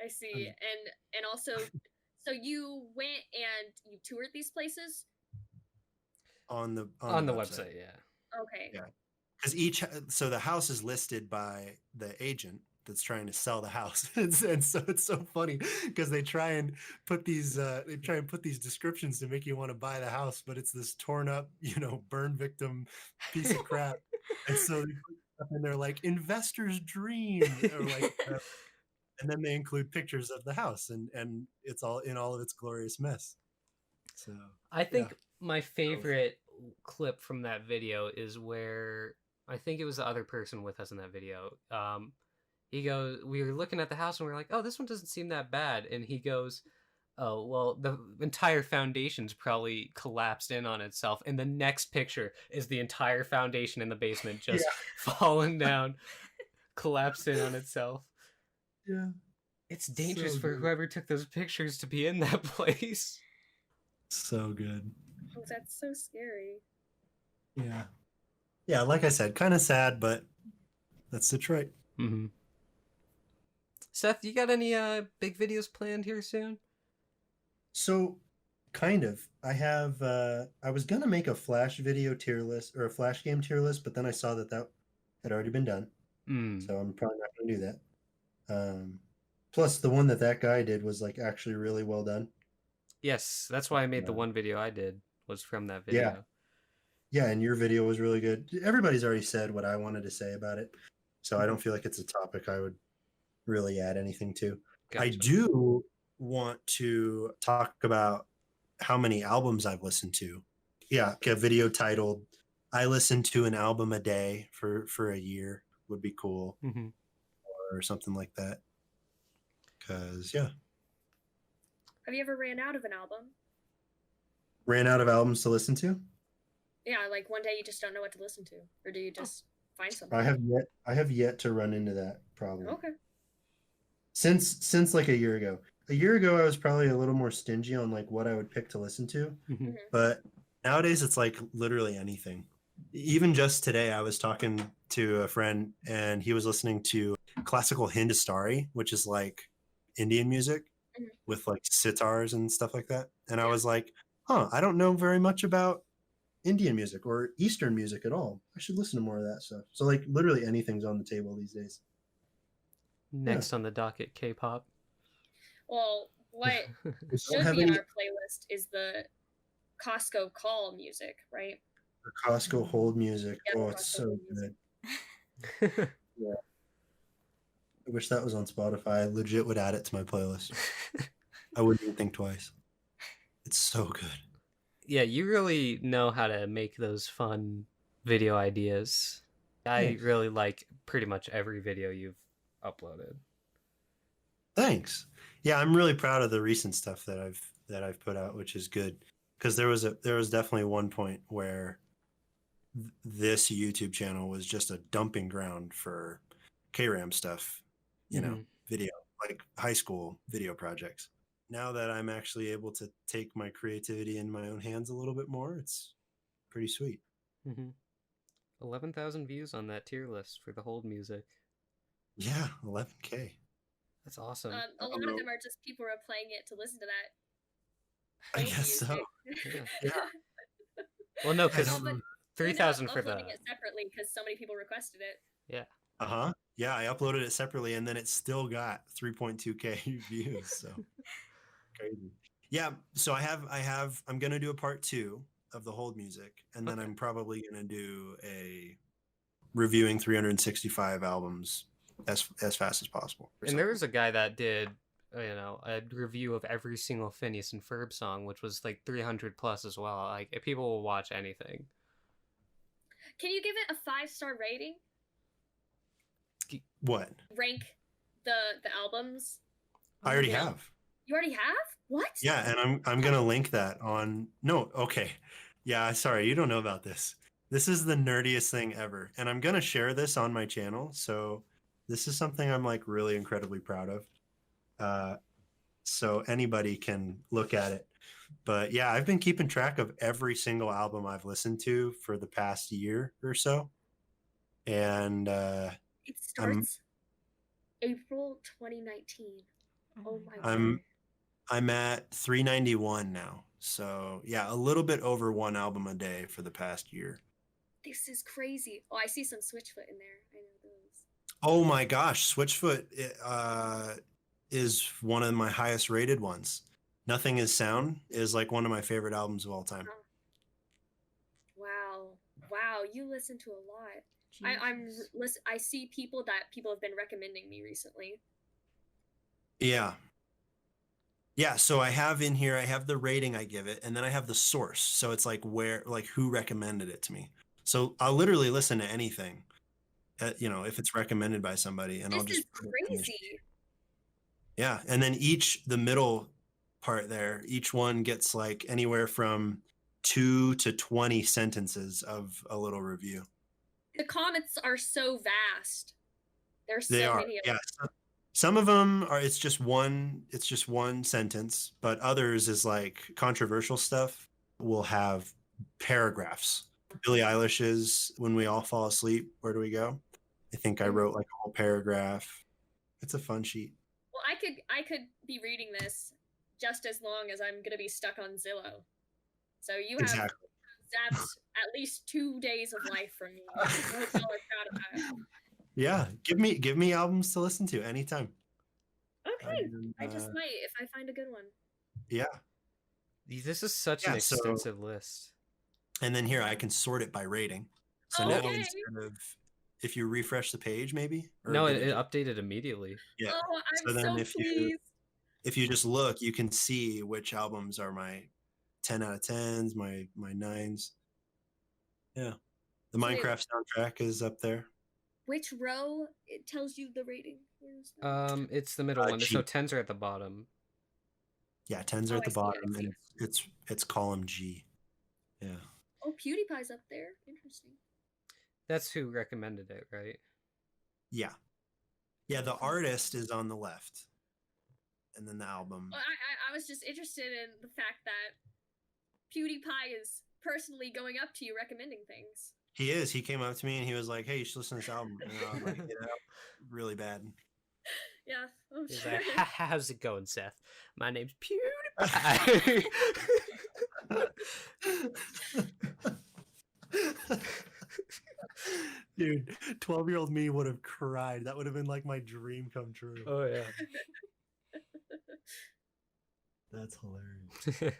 I see. And also, so you went and you toured these places? on the website, yeah. Okay. Yeah. Because so the house is listed by the agent that's trying to sell the house, and so it's so funny because they try and put these descriptions to make you want to buy the house, but it's this torn up, burn victim piece of crap, and so they put stuff in there like investor's dream, or like, and then they include pictures of the house, and it's all in all of its glorious mess. So I think my favorite clip from that video is where I think it was the other person with us in that video. He goes, we were looking at the house and we are like, oh, this one doesn't seem that bad. And he goes, oh, well, the entire foundation's probably collapsed in on itself. And the next picture is the entire foundation in the basement just falling down, collapsed in on itself. Yeah. It's dangerous So for good. whoever took those pictures to be in that place. So good. Oh, that's so scary. Yeah, like I said, kind of sad, but that's Detroit. Mm-hmm. Seth, you got any big videos planned here soon? So, kind of. I was gonna make a Flash video tier list or a Flash game tier list, but then I saw that had already been done. So I'm probably not gonna do that. Plus, the one that guy did was like actually really well done. Yes, that's why I made the one video I did was from that video. Yeah, and your video was really good. Everybody's already said what I wanted to say about it, so I don't feel like it's a topic I would really add anything to. Gotcha. I do want to talk about how many albums I've listened to. Yeah, a video titled "I listen to an album a day for a year" would be cool, or something like that. Because Have you ever ran out of an album? Ran out of albums to listen to? Yeah, like one day you just don't know what to listen to, or do you just find something? I have yet to run into that problem. Okay. Since like a year ago. A year ago, I was probably a little more stingy on like what I would pick to listen to. But nowadays, it's like literally anything. Even just today, I was talking to a friend, and he was listening to classical Hindustani, which is like Indian music with like sitars and stuff like that. And I was like, I don't know very much about Indian music or Eastern music at all. I should listen to more of that stuff. So like literally anything's on the table these days. Next on the docket, K-pop. Well, what should be on our playlist is the Costco call music, right? The Costco hold music. Yeah, it's so good. Yeah. I wish that was on Spotify. I legit would add it to my playlist. I wouldn't even think twice. It's so good. Yeah, you really know how to make those fun video ideas. I really like pretty much every video you've uploaded. Thanks. Yeah, I'm really proud of the recent stuff that I've put out, which is good. Because there was definitely one point where this YouTube channel was just a dumping ground for KRAM stuff, video, like high school video projects. Now that I'm actually able to take my creativity in my own hands a little bit more, it's pretty sweet. 11,000 views on that tier list for the hold music. Yeah, 11K. That's awesome. A lot of them are just people replaying it to listen to that. I guess so. Yeah. Well, no, because 3,000 for uploading it separately because so many people requested it. Yeah. Yeah, I uploaded it separately, and then it still got 3.2K views. So crazy. Yeah. So I'm gonna do a part 2 of the hold music, and then I'm probably gonna do a reviewing 365 albums as fast as possible. And there was a guy that did a review of every single Phineas and Ferb song, which was like 300 plus as well. Like, if people will watch anything. Can you give it a 5-star rating? What? Rank the albums. I already have. You already have? What? Yeah, and I'm gonna link that on. No, okay. Yeah, sorry, you don't know about this. This is the nerdiest thing ever, and I'm gonna share this on my channel. So this is something I'm like really incredibly proud of. So anybody can look at it. But yeah, I've been keeping track of every single album I've listened to for the past year or so. And it starts April 2019. Oh my god. I'm at 391 now. So yeah, a little bit over one album a day for the past year. This is crazy. Oh, I see some Switchfoot in there. I know those. Oh my gosh, Switchfoot is one of my highest rated ones. Nothing Is Sound is like one of my favorite albums of all time. Wow, you listen to a lot. I see people have been recommending me recently. Yeah, so I have in here, I have the rating I give it, and then I have the source. So it's like who recommended it to me. So I'll literally listen to anything, if it's recommended by somebody, and I'll just. This is crazy. Yeah, and then the middle part there, each one gets like anywhere from 2 to 20 sentences of a little review. The comments are so vast. There's so many of them. Yeah. Some of them are it's just one sentence, but others is like controversial stuff will have paragraphs Billie Eilish's "When We All Fall Asleep, Where Do We Go?" I think I wrote like a whole paragraph. It's a fun sheet. Well, I could be reading this just as long as I'm gonna be stuck on Zillow. So you have zapped at least 2 days of life from me. I'm really proud of that. Yeah, give me albums to listen to anytime. Okay, And, I just might if I find a good one. Yeah, This is such an extensive list. and then here I can sort it by rating. So now instead of, if you refresh the page, maybe. No, it updated immediately. Yeah. Oh, I'm so then so pleased. if you just look, you can see which albums are my 10 out of 10s, my 9s. Yeah. The Minecraft soundtrack is up there. Which row it tells you the rating? It's the middle one. So 10s are at the bottom. Yeah, 10s are at the bottom, and it's column G. Yeah. Oh, PewDiePie's up there. Interesting. That's who recommended it, right? Yeah. Yeah, the artist is on the left. And then the album. Well, I was just interested in the fact that PewDiePie is personally going up to you recommending things. He is. He came up to me and he was like, "Hey, you should listen to this album." And I was like, really bad. Yeah, I'm He's sure. like, how's it going, Seth? My name's PewDiePie. Dude, 12-year-old me would have cried. That would have been like my dream come true. Oh, yeah. That's hilarious.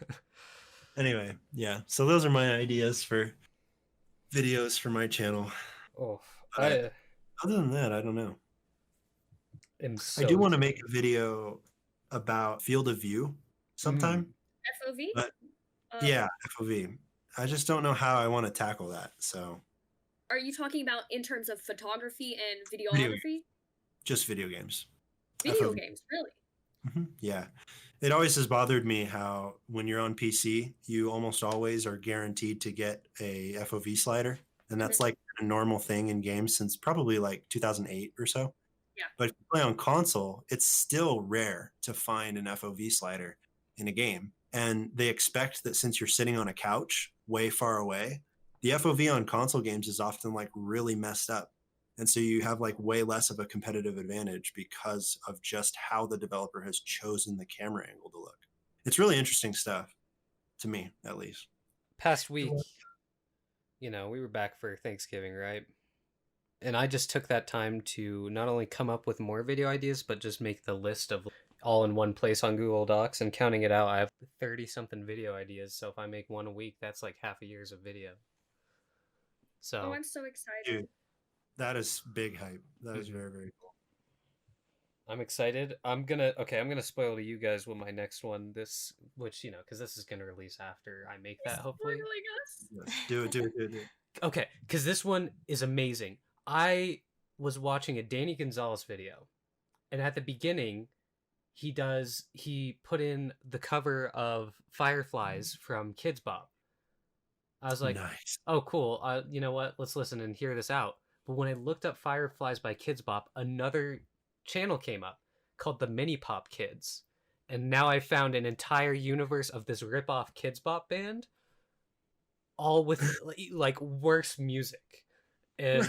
Anyway, yeah. So those are my ideas for videos for my channel. Oh, other than that, I don't know. So I do want to make a video about field of view sometime. FOV? But, yeah, FOV. I just don't know how I want to tackle that. So, are you talking about in terms of photography and videography? Just video games. Video games, really? Mm-hmm. Yeah. It always has bothered me how when you're on PC, you almost always are guaranteed to get a FOV slider. And that's like a normal thing in games since probably like 2008 or so. Yeah. But if you play on console, it's still rare to find an FOV slider in a game. And they expect that since you're sitting on a couch way far away, the FOV on console games is often like really messed up. And so you have like way less of a competitive advantage because of just how the developer has chosen the camera angle to look. It's really interesting stuff, to me at least. Past week, we were back for Thanksgiving, right? And I just took that time to not only come up with more video ideas, but just make the list of all in one place on Google Docs. And counting it out, I have 30-something video ideas. So if I make one a week, that's like half a year's of video. So I'm so excited. Dude, that is big hype. That is very, very cool. I'm excited. I'm gonna spoil to you guys what my next one, because this is gonna release after I make that, hopefully. Yes. Do it. Okay, because this one is amazing. I was watching a Danny Gonzalez video, and at the beginning, he put in the cover of Fireflies from Kids Bop. I was like, nice. Oh, cool. You know what? Let's listen and hear this out. But when I looked up Fireflies by Kids Bop, another channel came up called the Mini Pop Kids. And now I found an entire universe of this rip-off Kids Bop band, all with like worse music. And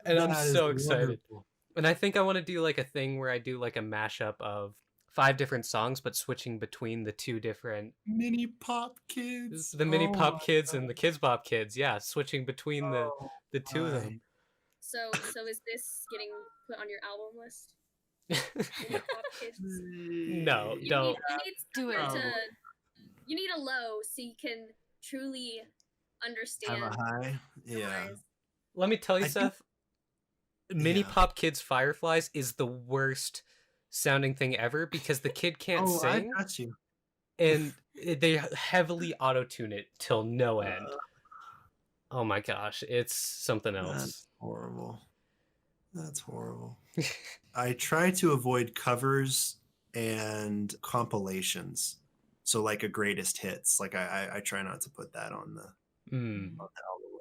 and I'm so excited. Wonderful. And I think I want to do like a thing where I do like a mashup of 5 different songs, but switching between the 2 different Mini Pop Kids. The Mini Pop Kids and the Kids Bop Kids. Yeah, switching between the 2 of them. So is this getting put on your album list? Mini Pop Kids? No, don't. Do it. You need a low so you can truly understand. Have a high? Yeah. Let me tell you, Seth. Mini Pop Kids Fireflies is the worst sounding thing ever because the kid can't sing. I got you. And they heavily auto-tune it till no end. Oh my gosh, it's something else. That's horrible. I try to avoid covers and compilations. So like a greatest hits. Like I try not to put that on the album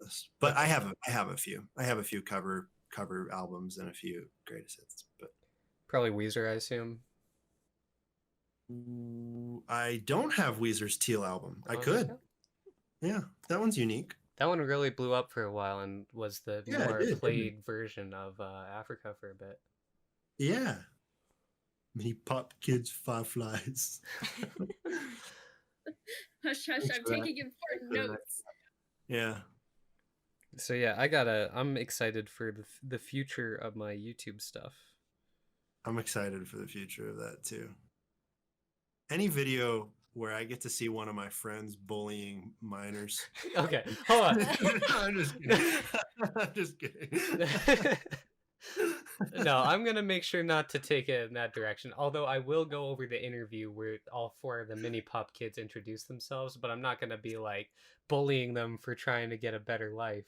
list. But I have a few. I have a few cover albums and a few greatest hits. But probably Weezer, I assume. I don't have Weezer's Teal album. I could. Yeah, that one's unique. That one really blew up for a while and was the Yeah, it more did, didn't it? played version of Africa for a bit. Yeah. Many pop kids fireflies. Hush, hush, Thanks I'm for that. taking important for that. notes. Yeah. So yeah, I'm excited for the future of my YouTube stuff. I'm excited for the future of that too. Any video where I get to see one of my friends bullying minors. Okay, hold on. I'm just kidding. I'm just kidding. No, I'm gonna make sure not to take it in that direction. Although I will go over the interview where all 4 of the mini pop kids introduce themselves, but I'm not gonna be like bullying them for trying to get a better life.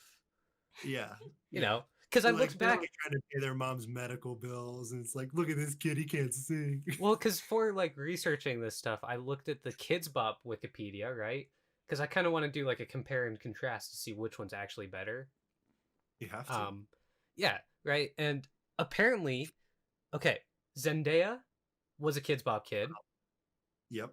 Yeah. You know, because I Like, looked they're, back. like, trying to pay their mom's medical bills, and it's like, look at this kid, he can't sing. Well, because for like researching this stuff, I looked at the Kids Bop Wikipedia, right? Because I kind of want to do like a compare and contrast to see which one's actually better. You have to. Yeah, right. And apparently, okay, Zendaya was a Kids Bop kid. Yep.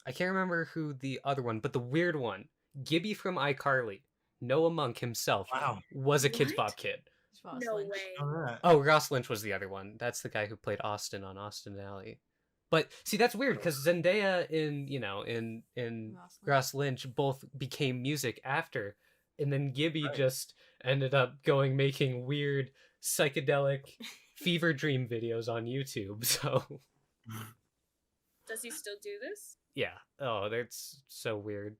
I can't remember who the other one, but the weird one, Gibby from iCarly, Noah Monk himself, Wow. was a Kids What? Bop kid. Ross No Lynch. way. All right. Oh, Ross Lynch was the other one. That's the guy who played Austin on Austin Alley. But see, that's weird because Zendaya in Ross Lynch both became music after, and then Gibby Right. just ended up making weird psychedelic fever dream videos on YouTube. So Does he still do this? yeah, oh, that's so weird.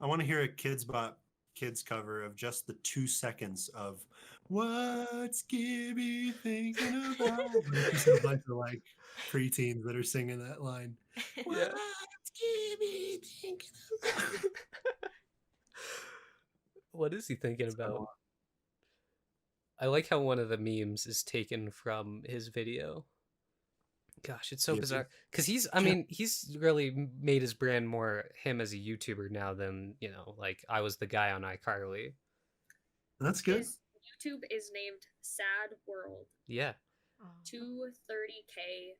I want to hear a Kids Bop Kids cover of just the 2 seconds of "What's Gibby thinking about?" Just a bunch of like preteens that are singing that line. Yeah. What's Gibby thinking about? What is he thinking So, about? I like how one of the memes is taken from his video. Gosh, it's so Yeah, bizarre because he's really made his brand more him as a YouTuber now than like I was the guy on iCarly. That's good. His YouTube is named Sad World. Yeah, 230K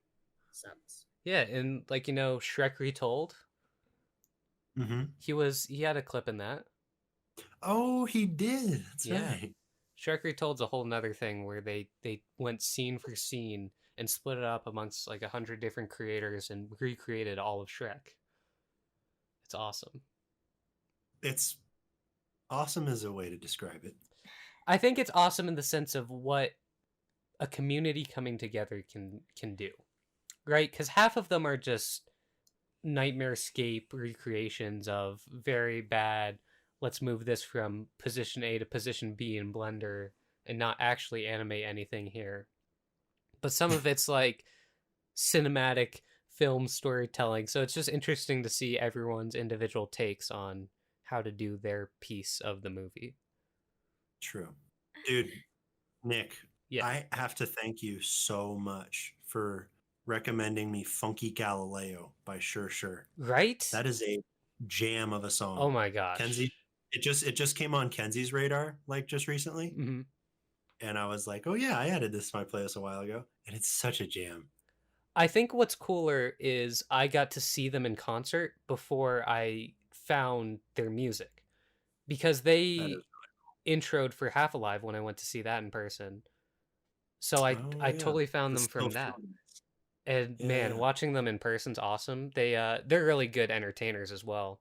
subs. yeah, and like Shrek Retold, Mm-hmm. he had a clip in that. Oh, he did. That's Yeah. right. Shrek Retold's a whole nother thing where they went scene for scene and split it up amongst like 100 different creators and recreated all of Shrek. It's awesome. It's awesome as a way to describe it. I think it's awesome in the sense of what a community coming together can do, right? Because half of them are just nightmarescape recreations of very bad, let's move this from position A to position B in Blender and not actually animate anything here. But some of it's like cinematic film storytelling. So it's just interesting to see everyone's individual takes on how to do their piece of the movie. True. Dude, Nick, Yeah. I have to thank you so much for recommending me Funky Galileo by Sure. Right? That is a jam of a song. Oh my gosh. Kenzie, it just came on Kenzie's radar like just recently. Mhm. And I was like, oh yeah, I added this to my playlist a while ago. And it's such a jam. I think what's cooler is I got to see them in concert before I found their music. Because That they is introed for Half Alive when I went to see that in person. So I Oh, I yeah. totally found The them from still that. feelings. And man, Yeah. watching them in person's awesome. They're really good entertainers as well.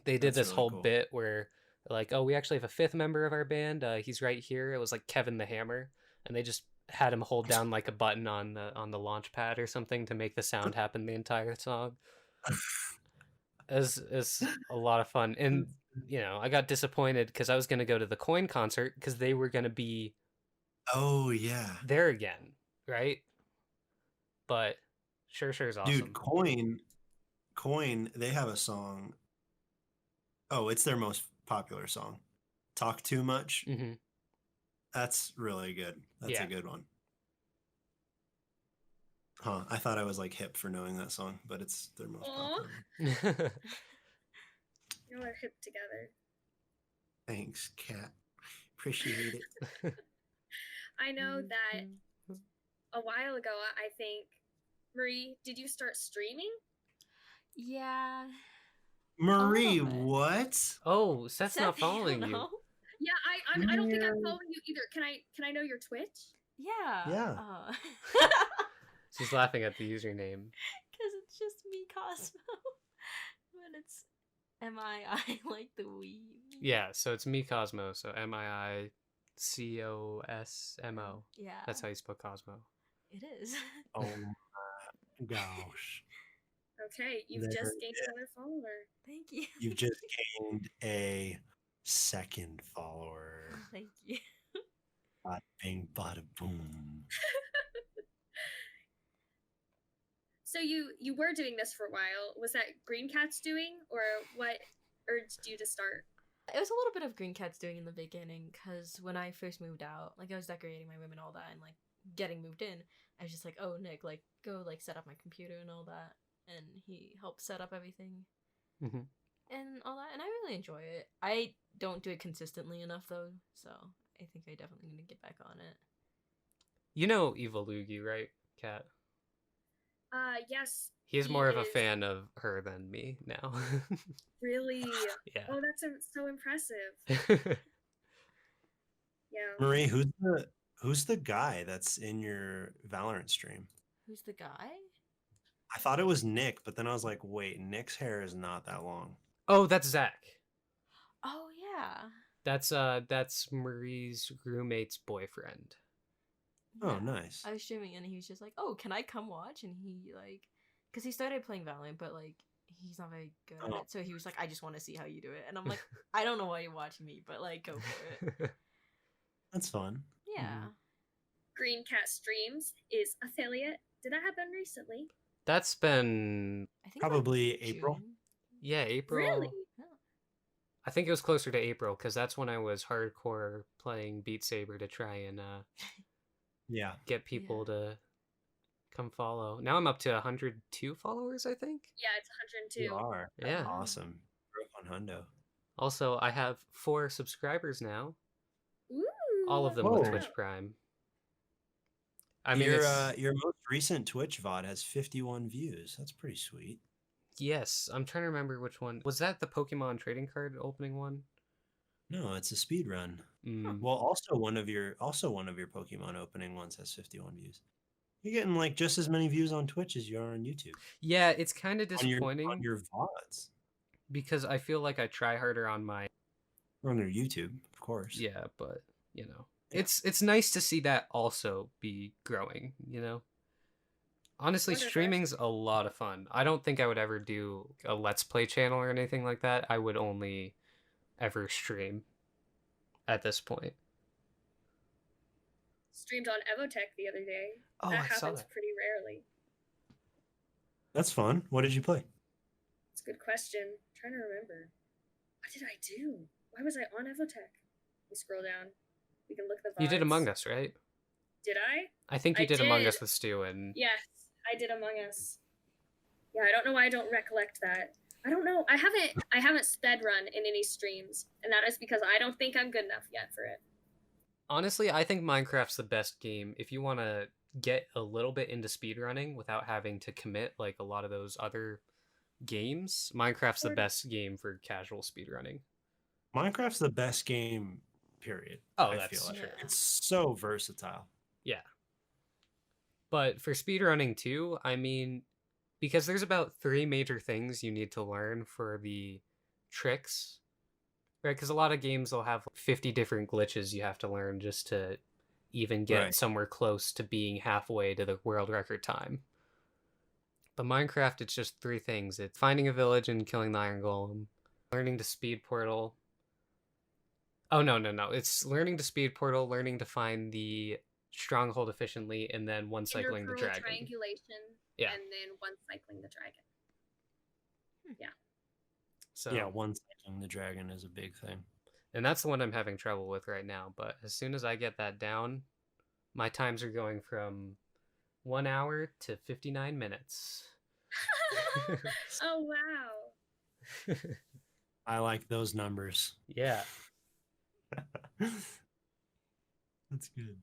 They did That's this really whole cool. bit where like, oh, we actually have a 5th member of our band. He's right here. It was like Kevin the Hammer, and they just had him hold down like a button on the launch pad or something to make the sound happen the entire song. It's a lot of fun. And I got disappointed because I was going to go to the Coin concert because they were going to be Oh yeah. there again, right? But Sure's awesome. Dude, Coin, they have a song. Oh, it's their most popular song. Talk Too Much. Hmm. That's really good. That's Yeah. a good one. Huh. I thought I was like hip for knowing that song, but it's their most Aw. popular. You know, we're hip together. Thanks, Kat. Appreciate it. I know that a while ago, I think, Marie, did you start streaming? Yeah. Marie, bit. what? Oh, Seth's Seth, not you don't following you. know? Yeah, I don't think I'm Yeah. following you either. Can I know your Twitch? Yeah. Yeah. She's laughing at the username. Because it's just me, Cosmo. But it's MII like the Wii. Yeah, so it's me, Cosmo. So MIICOSMO. Yeah. That's how you spell Cosmo. It is. Oh my gosh. Okay, you've There just it gained is. another follower. Thank you. You've just gained a second follower. Thank you. Bada bing, bada boom. So you were doing this for a while. Was that Greencat's doing, or what urged you to start? It was a little bit of Green Cat's doing in the beginning, because when I first moved out, like I was decorating my room and all that, and like getting moved in, I was just like, oh Nick, like go like set up my computer and all that, and he helped set up everything Mhm. and all that, and I really enjoy it. I don't do it consistently enough though, so I think I definitely need to get back on it. You know Evolugi, right, Kat? Yes. He's he more of a is. fan of her than me now. Really? Yeah. Oh, that's so impressive. Yeah. Marie, who's the guy that's in your Valorant stream? Who's the guy? I thought it was Nick, but then I was like, wait, Nick's hair is not that long. Oh, that's Zach. Oh yeah. That's Marie's roommate's boyfriend. Oh, Yeah. nice. I was streaming and he was just like, "Oh, can I come watch?" And he like, because he started playing Valorant, but like he's not very good at Oh. it. So he was like, "I just want to see how you do it." And I'm like, "I don't know why you're watching me, but like, go for it." That's fun. Yeah. Green Cat Streams is affiliate. Did that happen recently? That's been I think Probably like, April. June. yeah, April. Really? Yeah. I think it was closer to April because that's when I was hardcore playing Beat Saber to try and Yeah. get people to come follow. Now I'm up to 102 followers, I think. Yeah, it's You 102. are. That's Yeah. awesome. Broke on Hundo. Also, I have 4 subscribers now. Ooh. All of them Whoa. with Twitch Prime. I mean, your most recent Twitch VOD has 51 views. That's pretty sweet. yes, I'm trying to remember which one. Was that the Pokemon trading card opening one? No, it's a speed run. Mm. Well, also one of your Pokemon opening ones has 51 views. You're getting like just as many views on Twitch as you are on YouTube. Yeah, it's kind of disappointing on your VODs. because I feel like I try harder on my Or on your YouTube, of course. yeah, but you know, Yeah. it's nice to see that also be growing. You know, honestly, Wonder if streaming's a lot of fun. I don't think I would ever do a Let's Play channel or anything like that. I would only ever stream at this point. Streamed on EvoTech the other day. Oh, that I saw happens that. pretty rarely. That's fun. What did you play? It's a good question. I'm trying to remember. What did I do? Why was I on EvoTech? We scroll down. We can look at the You did VODs. Among Us, right? Did I? I think you I did Among did. Us with Stu and Yes, I did Among Us. Yeah, I don't know why I don't recollect that. I don't know. I haven't sped run in any streams, and that is because I don't think I'm good enough yet for it. honestly, I think Minecraft's the best game if you want to get a little bit into speedrunning without having to commit like a lot of those other games. Minecraft's the Or- best game for casual speedrunning. Minecraft's the best game, period. Oh, I that's feel like. true. It's so versatile. Yeah. But for speedrunning too, I mean, because there's about 3 major things you need to learn for the tricks, right? Because a lot of games will have 50 different glitches you have to learn just to even get Right. somewhere close to being halfway to the world record time. But Minecraft, it's just 3 things. It's finding a village and killing the Iron Golem, learning to speed portal. Oh, no. It's learning to speed portal, learning to find the stronghold efficiently, and then one cycling the Interpearl dragon. triangulation, Yeah. and then one cycling the dragon. So Yeah, one cycling the dragon is a big thing. and that's the one I'm having trouble with right now. But as soon as I get that down, my times are going from 1 hour to 59 minutes. Oh wow! I like those numbers. Yeah. That's good.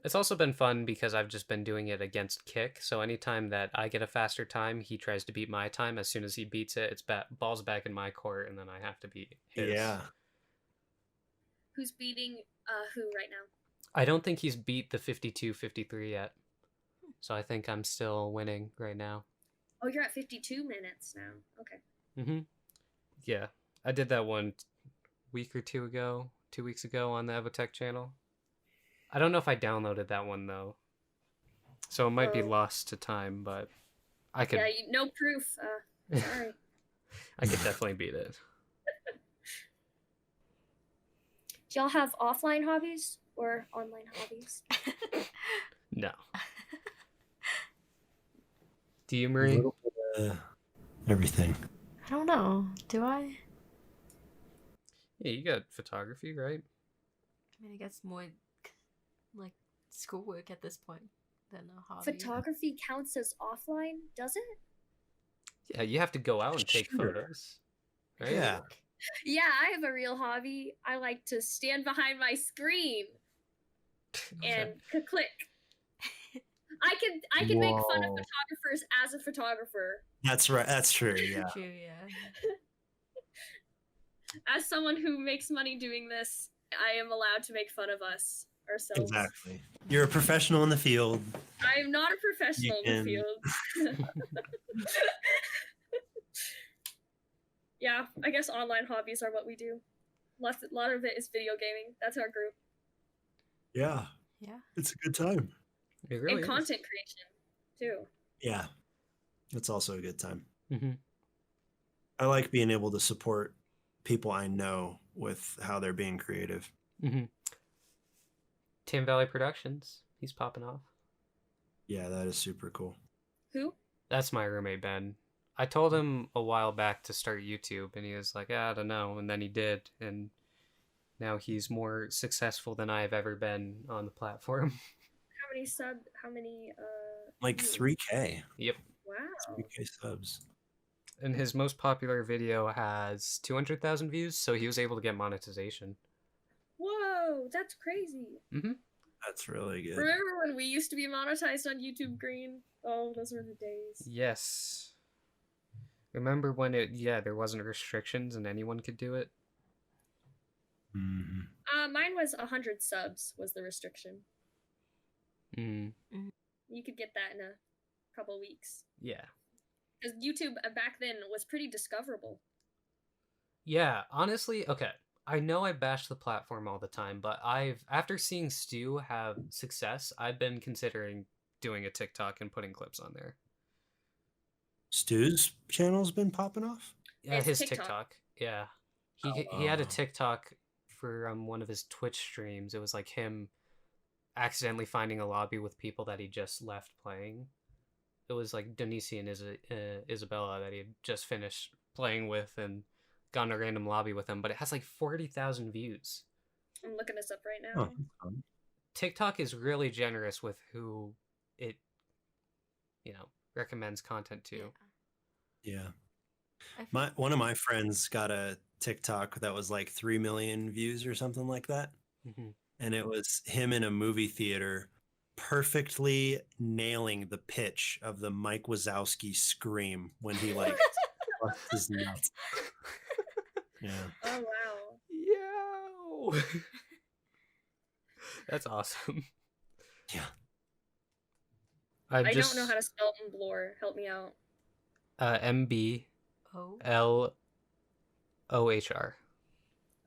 It's also been fun because I've just been doing it against Kick. So anytime that I get a faster time, he tries to beat my time. As soon as he beats it, it's balls back in my court, and then I have to beat his. Yeah. Who's beating who right now? I don't think he's beat the 52-53 yet. So I think I'm still winning right now. Oh, you're at 52 minutes now. Okay. Mm-hmm. Yeah. I did that one week or 2 weeks ago on the EvoTech channel. I don't know if I downloaded that one, though. So it might be lost to time, but I could... Yeah, no proof. Sorry. I could definitely beat it. Do y'all have offline hobbies or online hobbies? No. Do you, Marie? Everything. I don't know. Do I? Yeah, you got photography, right? I mean, I guess more like schoolwork at this point than a hobby. Photography counts as offline, does it? Yeah, you have to go out and take photos. Right? Yeah. Yeah, I have a real hobby. I like to stand behind my screen and click. I can make fun of photographers as a photographer. That's right. That's true. Yeah. True, yeah. As someone who makes money doing this, I am allowed to make fun of us ourselves. Exactly. You're a professional in the field. I am not a professional in the field. Yeah, I guess online hobbies are what we do. A lot of it is video gaming. That's our group. Yeah. Yeah. It's a good time. It really And is. content creation, too. Yeah. It's also a good time. Mm-hmm. I like being able to support people I know with how they're being creative. Mm-hmm. Tam Valley Productions. He's popping off. Yeah, that is super cool. Who? That's my roommate, Ben. I told him a while back to start YouTube, and he was like, I don't know. And then he did, and now he's more successful than I've ever been on the platform. How many, Like views? 3K. Yep. Wow. 3K subs. And his most popular video has 200,000 views, so he was able to get monetization. Whoa, that's crazy. Mm-hmm. That's really good. Remember when we used to be monetized on YouTube Green? Oh, those were the days. Yes. Remember when there wasn't restrictions and anyone could do it? Mm-hmm. Mine was 100 subs was the restriction. Mm. You could get that in a couple weeks. Yeah. Because YouTube back then was pretty discoverable. Yeah, honestly, okay. I know I bash the platform all the time, but after seeing Stu have success, I've been considering doing a TikTok and putting clips on there. Stu's channel's been popping off? Yeah, It's his TikTok. TikTok. Yeah. He Oh, had a wow. TikTok for one of his Twitch streams. It was like him accidentally finding a lobby with people that he just left playing. It was like Donici and Isabella that he had just finished playing with and gone to a random lobby with them, but it has like 40,000 views. I'm looking this up right now. Oh, that's fun. TikTok is really generous with who it, recommends content to. Yeah. I feel- One of my friends got a TikTok that was like 3 million views or something like that. Mm-hmm. And it was him in a movie theater perfectly nailing the pitch of the Mike Wazowski scream when he like busts his nuts. Yeah. Oh, wow. Yo! That's awesome. Yeah. I don't know how to spell Mblor. Help me out. Oh. MBLOHR.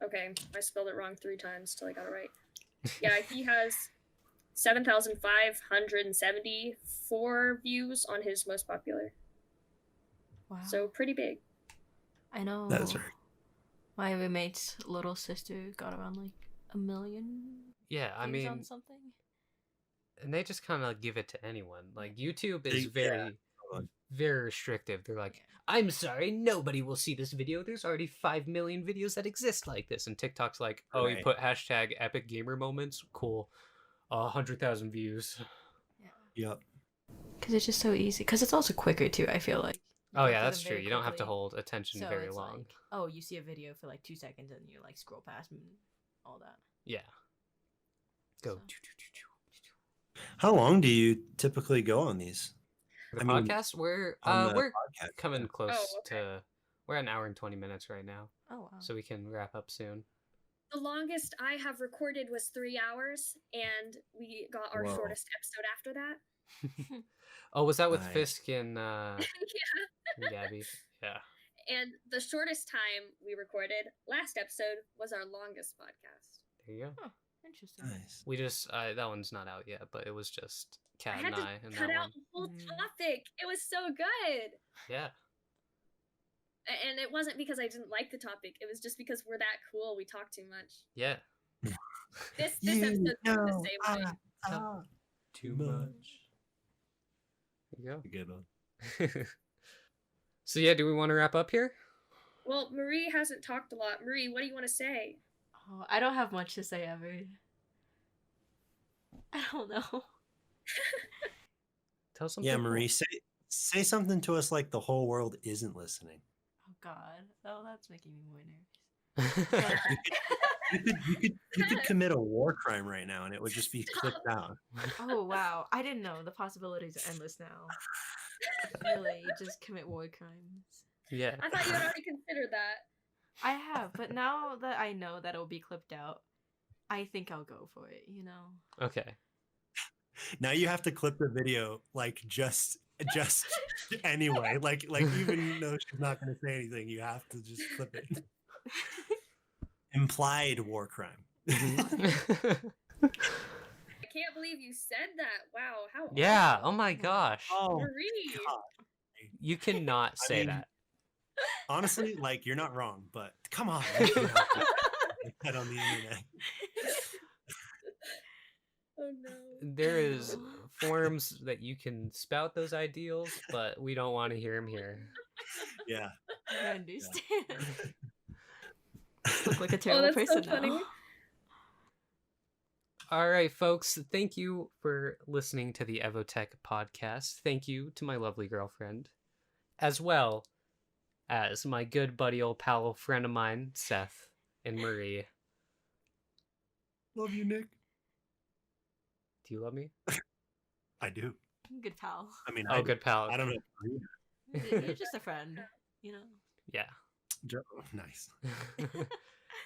Okay, I spelled it wrong 3 times till I got it right. Yeah, he has 7,574 views on his most popular. Wow. So pretty big. I know. That's right. My roommate's little sister got around like 1 million Yeah, I views mean, on something. and they just kind of give it to anyone. Like, YouTube is Yeah. very, very restrictive. They're like, I'm sorry, nobody will see this video. There's already 5 million videos that exist like this. And TikTok's like, oh, you Right. put hashtag epic gamer moments? Cool. 100,000 views. Yeah. Yep. Because it's just so easy. Because it's also quicker too, I feel like. You Oh, get yeah, to that's them true. very You don't have to quickly. hold attention So very it's long. like, oh, you see a video for like 2 seconds and you like scroll past and all that. Yeah. Go. So- How long do you typically go on these? The I mean, podcast, we're on the we're podcast, coming yeah. close okay. to we're at an hour and 20 minutes right now, Oh wow. so we can wrap up soon. The longest I have recorded was 3 hours, and we got our Whoa. shortest episode after that. Oh, was that with Nice. Fisk and Yeah. and Gabby? Yeah. And the shortest time we recorded last episode was our longest podcast. There you go. Huh, interesting. Nice. We just that one's not out yet, but it was just Kat I and had to I and cut that out one. the whole Mm. topic. It was so good. Yeah. And it wasn't because I didn't like the topic. It was just because we're that cool. We talk too much. Yeah. This episode is the same way. Too much. There you Good one. go. So yeah, do we want to wrap up here? Well, Marie hasn't talked a lot. Marie, what do you want to say? Oh, I don't have much to say ever. I don't know. Tell something. Yeah, cool. Marie, say something to us like the whole world isn't listening. Oh God. Oh, that's making me more nervous. You could commit a war crime right now, and it would just be clipped out. Oh wow. I didn't know. The possibilities are endless now. Really, just commit war crimes. Yeah. I thought you had already considered that. I have, but now that I know that it'll be clipped out, I think I'll go for it, you know? Okay. Now you have to clip the video like just anyway. Like even though she's not going to say anything, you have to just clip it. Implied war crime. I can't believe you said that. Wow, how Yeah. awesome. Oh my gosh. Oh, Marie. God. You cannot I say mean, that. Honestly, like you're not wrong, but come on. You shouldn't have to put that on the internet. Oh no. There is forums that you can spout those ideals, but we don't want to hear them here. Yeah. I understand. Look like a terrible that's so person funny. now. All right, folks. Thank you for listening to the EvoTech podcast. Thank you to my lovely girlfriend, as well as my good buddy, old pal, friend of mine, Seth and Marie. Love you, Nick. Do you love me? I do. Good pal. I mean, Oh, good pal. I don't know. You're just a friend, you know? Yeah. Nice.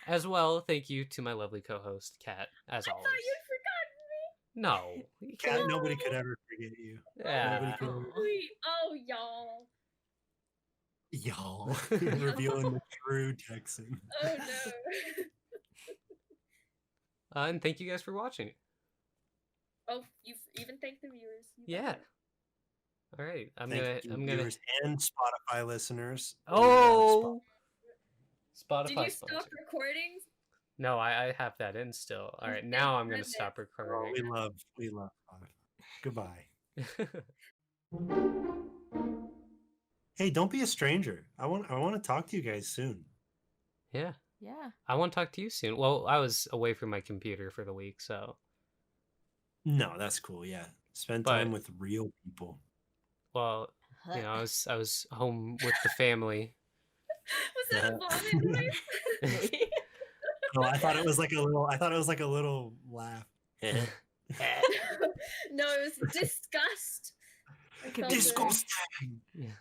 As well, thank you to my lovely co-host, Kat, as I always. thought you'd forgotten me. No. You Kat, can't- nobody could ever forget you. Yeah. Nobody could ever. Sweet. Oh, y'all. Y'all revealing the true Texan. Oh no. And thank you guys for watching. Oh, you've even thanked the viewers. You Yeah. got it. All right. I'm Thank you, gonna. viewers and Spotify listeners. Oh. Spotify Did you sponsor. stop recording? No, I have that in still. All right, Thank now I'm gonna goodness. stop Oh, recording. we love Spotify. Goodbye. Hey, don't be a stranger. I want to talk to you guys soon. Yeah, Yeah. I want to talk to you soon. Well, I was away from my computer for the week, so No, that's cool. Yeah, spend time with real people. well, you know, I was home with the family. Was that a vomit noise? Oh, I thought it was like a little. I thought it was like a little laugh. No, it was disgust. I felt it. Disgusting. Yeah.